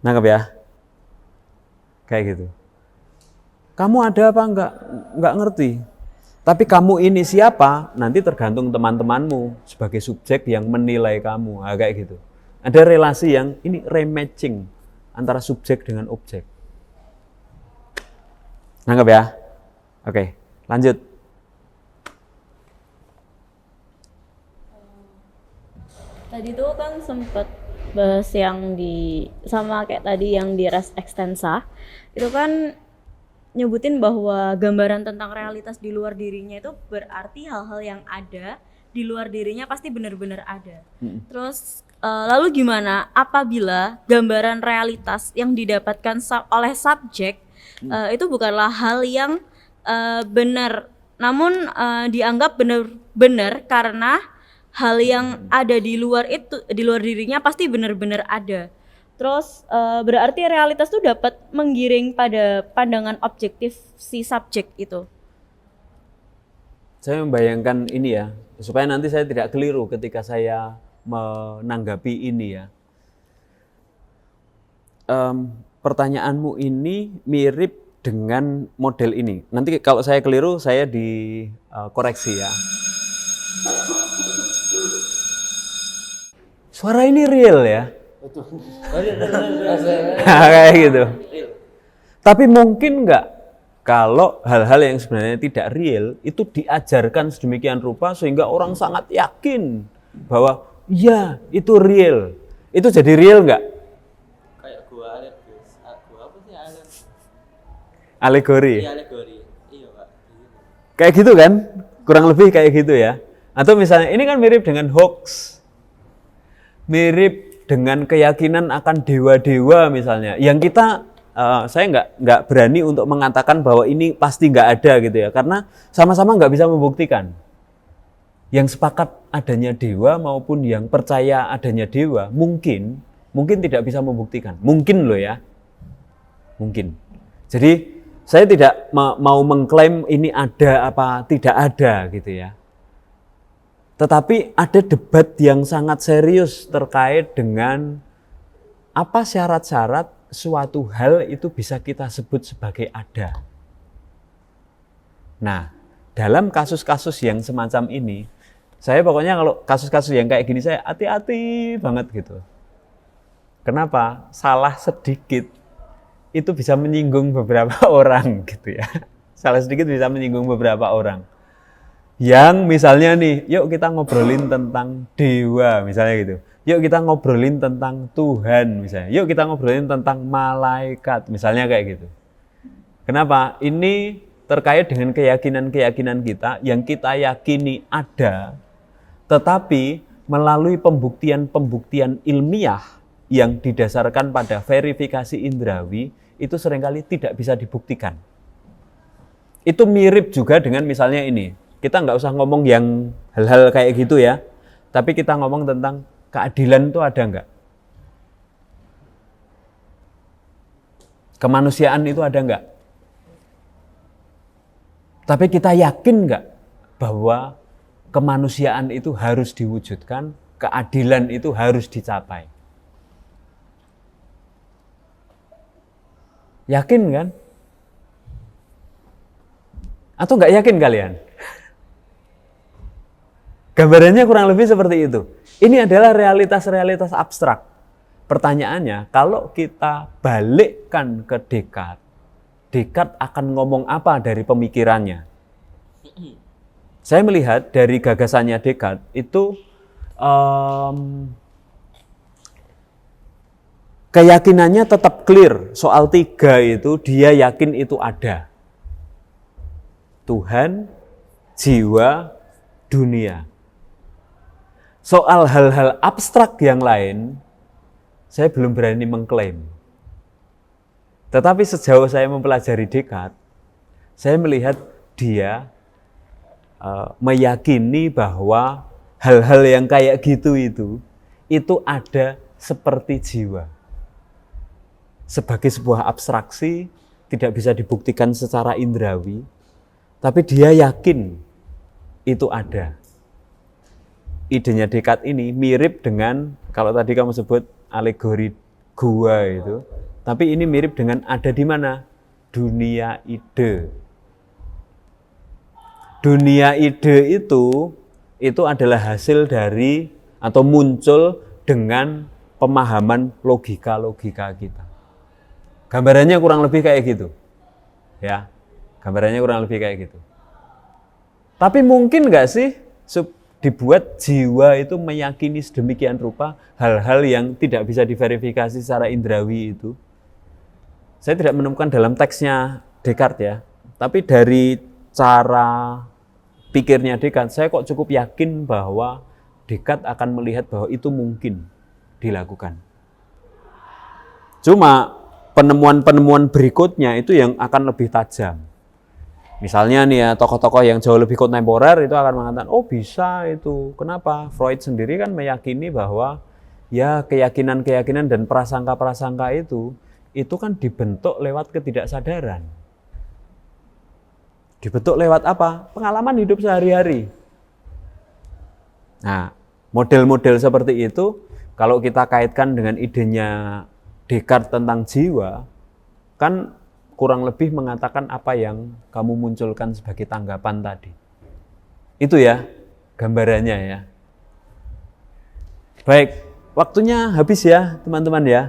Nangkep ya? Kayak gitu. Kamu ada apa enggak? Enggak ngerti. Tapi kamu ini siapa? Nanti tergantung teman-temanmu sebagai subjek yang menilai kamu. Nah, kayak gitu. Ada relasi yang ini rematching antara subjek dengan objek. Nangkep ya? Oke, lanjut. Tadi tuh kan sempet bahas yang sama kayak tadi yang di res extensa, itu kan nyebutin bahwa gambaran tentang realitas di luar dirinya itu berarti hal-hal yang ada di luar dirinya pasti benar-benar ada. Terus lalu gimana apabila gambaran realitas yang didapatkan oleh subjek itu bukanlah hal yang benar, namun dianggap benar karena hal yang ada di luar dirinya pasti benar-benar ada. Terus berarti realitas itu dapat menggiring pada pandangan objektif si subjek itu. Saya membayangkan ini ya, supaya nanti saya tidak keliru ketika saya menanggapi ini ya. Pertanyaanmu ini mirip dengan model ini. Nanti kalau saya keliru, saya dikoreksi ya. Suara ini real ya? Kayak gitu. Tapi mungkin nggak kalau hal-hal yang sebenarnya tidak real itu diajarkan sedemikian rupa sehingga orang sangat yakin bahwa ya itu real. Itu jadi real nggak? Kayak gua apa sih Alegori. Iya, alegori. Iya, Pak. Kayak gitu kan? Kurang lebih kayak gitu ya. Atau misalnya ini kan mirip dengan hoax. Mirip dengan keyakinan akan dewa-dewa misalnya. Yang kita, saya nggak berani untuk mengatakan bahwa ini pasti nggak ada gitu ya. Karena sama-sama nggak bisa membuktikan. Yang sepakat adanya dewa maupun yang percaya adanya dewa mungkin tidak bisa membuktikan. Mungkin loh ya. Mungkin. Jadi saya tidak mau mengklaim ini ada apa tidak ada gitu ya. Tetapi ada debat yang sangat serius terkait dengan apa syarat-syarat suatu hal itu bisa kita sebut sebagai ada. Nah, dalam kasus-kasus yang semacam ini, saya pokoknya kalau kasus-kasus yang kayak gini saya hati-hati banget gitu. Kenapa? Salah sedikit itu bisa menyinggung beberapa orang gitu ya. Salah sedikit bisa menyinggung beberapa orang. Yang misalnya nih, yuk kita ngobrolin tentang dewa misalnya gitu. Yuk kita ngobrolin tentang Tuhan misalnya. Yuk kita ngobrolin tentang malaikat misalnya kayak gitu. Kenapa? Ini terkait dengan keyakinan-keyakinan kita yang kita yakini ada, tetapi melalui pembuktian-pembuktian ilmiah yang didasarkan pada verifikasi indrawi, itu seringkali tidak bisa dibuktikan. Itu mirip juga dengan misalnya ini, kita nggak usah ngomong yang hal-hal kayak gitu ya, tapi kita ngomong tentang keadilan itu ada nggak? Kemanusiaan itu ada nggak? Tapi kita yakin nggak bahwa kemanusiaan itu harus diwujudkan, keadilan itu harus dicapai? Yakin kan? Atau nggak yakin kalian? Gambarannya kurang lebih seperti itu. Ini adalah realitas-realitas abstrak. Pertanyaannya, kalau kita balikkan ke Descartes, Descartes akan ngomong apa dari pemikirannya? Saya melihat dari gagasannya Descartes itu keyakinannya tetap clear soal 3 itu, dia yakin itu ada. Tuhan, jiwa, dunia. Soal hal-hal abstrak yang lain, saya belum berani mengklaim. Tetapi sejauh saya mempelajari Descartes, saya melihat dia meyakini bahwa hal-hal yang kayak gitu itu ada seperti jiwa. Sebagai sebuah abstraksi, tidak bisa dibuktikan secara indrawi, tapi dia yakin itu ada. Idenya Descartes ini mirip dengan, kalau tadi kamu sebut alegori gua itu, tapi ini mirip dengan ada di mana? Dunia ide. Dunia ide itu adalah hasil dari atau muncul dengan pemahaman logika-logika kita. Gambarannya kurang lebih kayak gitu. Ya. Gambarannya kurang lebih kayak gitu. Tapi mungkin nggak sih dibuat jiwa itu meyakini sedemikian rupa hal-hal yang tidak bisa diverifikasi secara indrawi itu? Saya tidak menemukan dalam teksnya Descartes ya, tapi dari cara pikirnya Descartes, saya kok cukup yakin bahwa Descartes akan melihat bahwa itu mungkin dilakukan. Cuma penemuan-penemuan berikutnya itu yang akan lebih tajam. Misalnya nih ya, tokoh-tokoh yang jauh lebih kontemporer itu akan mengatakan, oh bisa itu. Kenapa? Freud sendiri kan meyakini bahwa ya keyakinan-keyakinan dan prasangka-prasangka itu kan dibentuk lewat ketidaksadaran. Dibentuk lewat apa? Pengalaman hidup sehari-hari. Nah, model-model seperti itu, kalau kita kaitkan dengan idenya Descartes tentang jiwa, kan kurang lebih mengatakan apa yang kamu munculkan sebagai tanggapan tadi. Itu ya, gambarannya ya. Baik, waktunya habis ya teman-teman ya.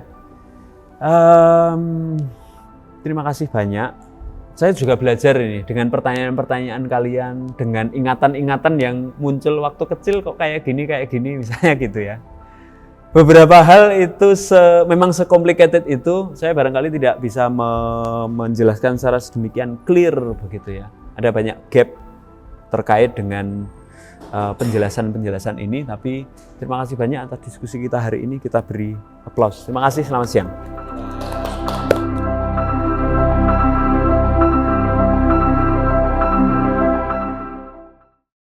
Terima kasih banyak. Saya juga belajar ini dengan pertanyaan-pertanyaan kalian, dengan ingatan-ingatan yang muncul waktu kecil kok kayak gini misalnya gitu ya. Beberapa hal itu memang se-complicated itu, saya barangkali tidak bisa menjelaskan secara sedemikian clear begitu ya. Ada banyak gap terkait dengan penjelasan-penjelasan ini, tapi terima kasih banyak atas diskusi kita hari ini, kita beri aplaus. Terima kasih, selamat siang.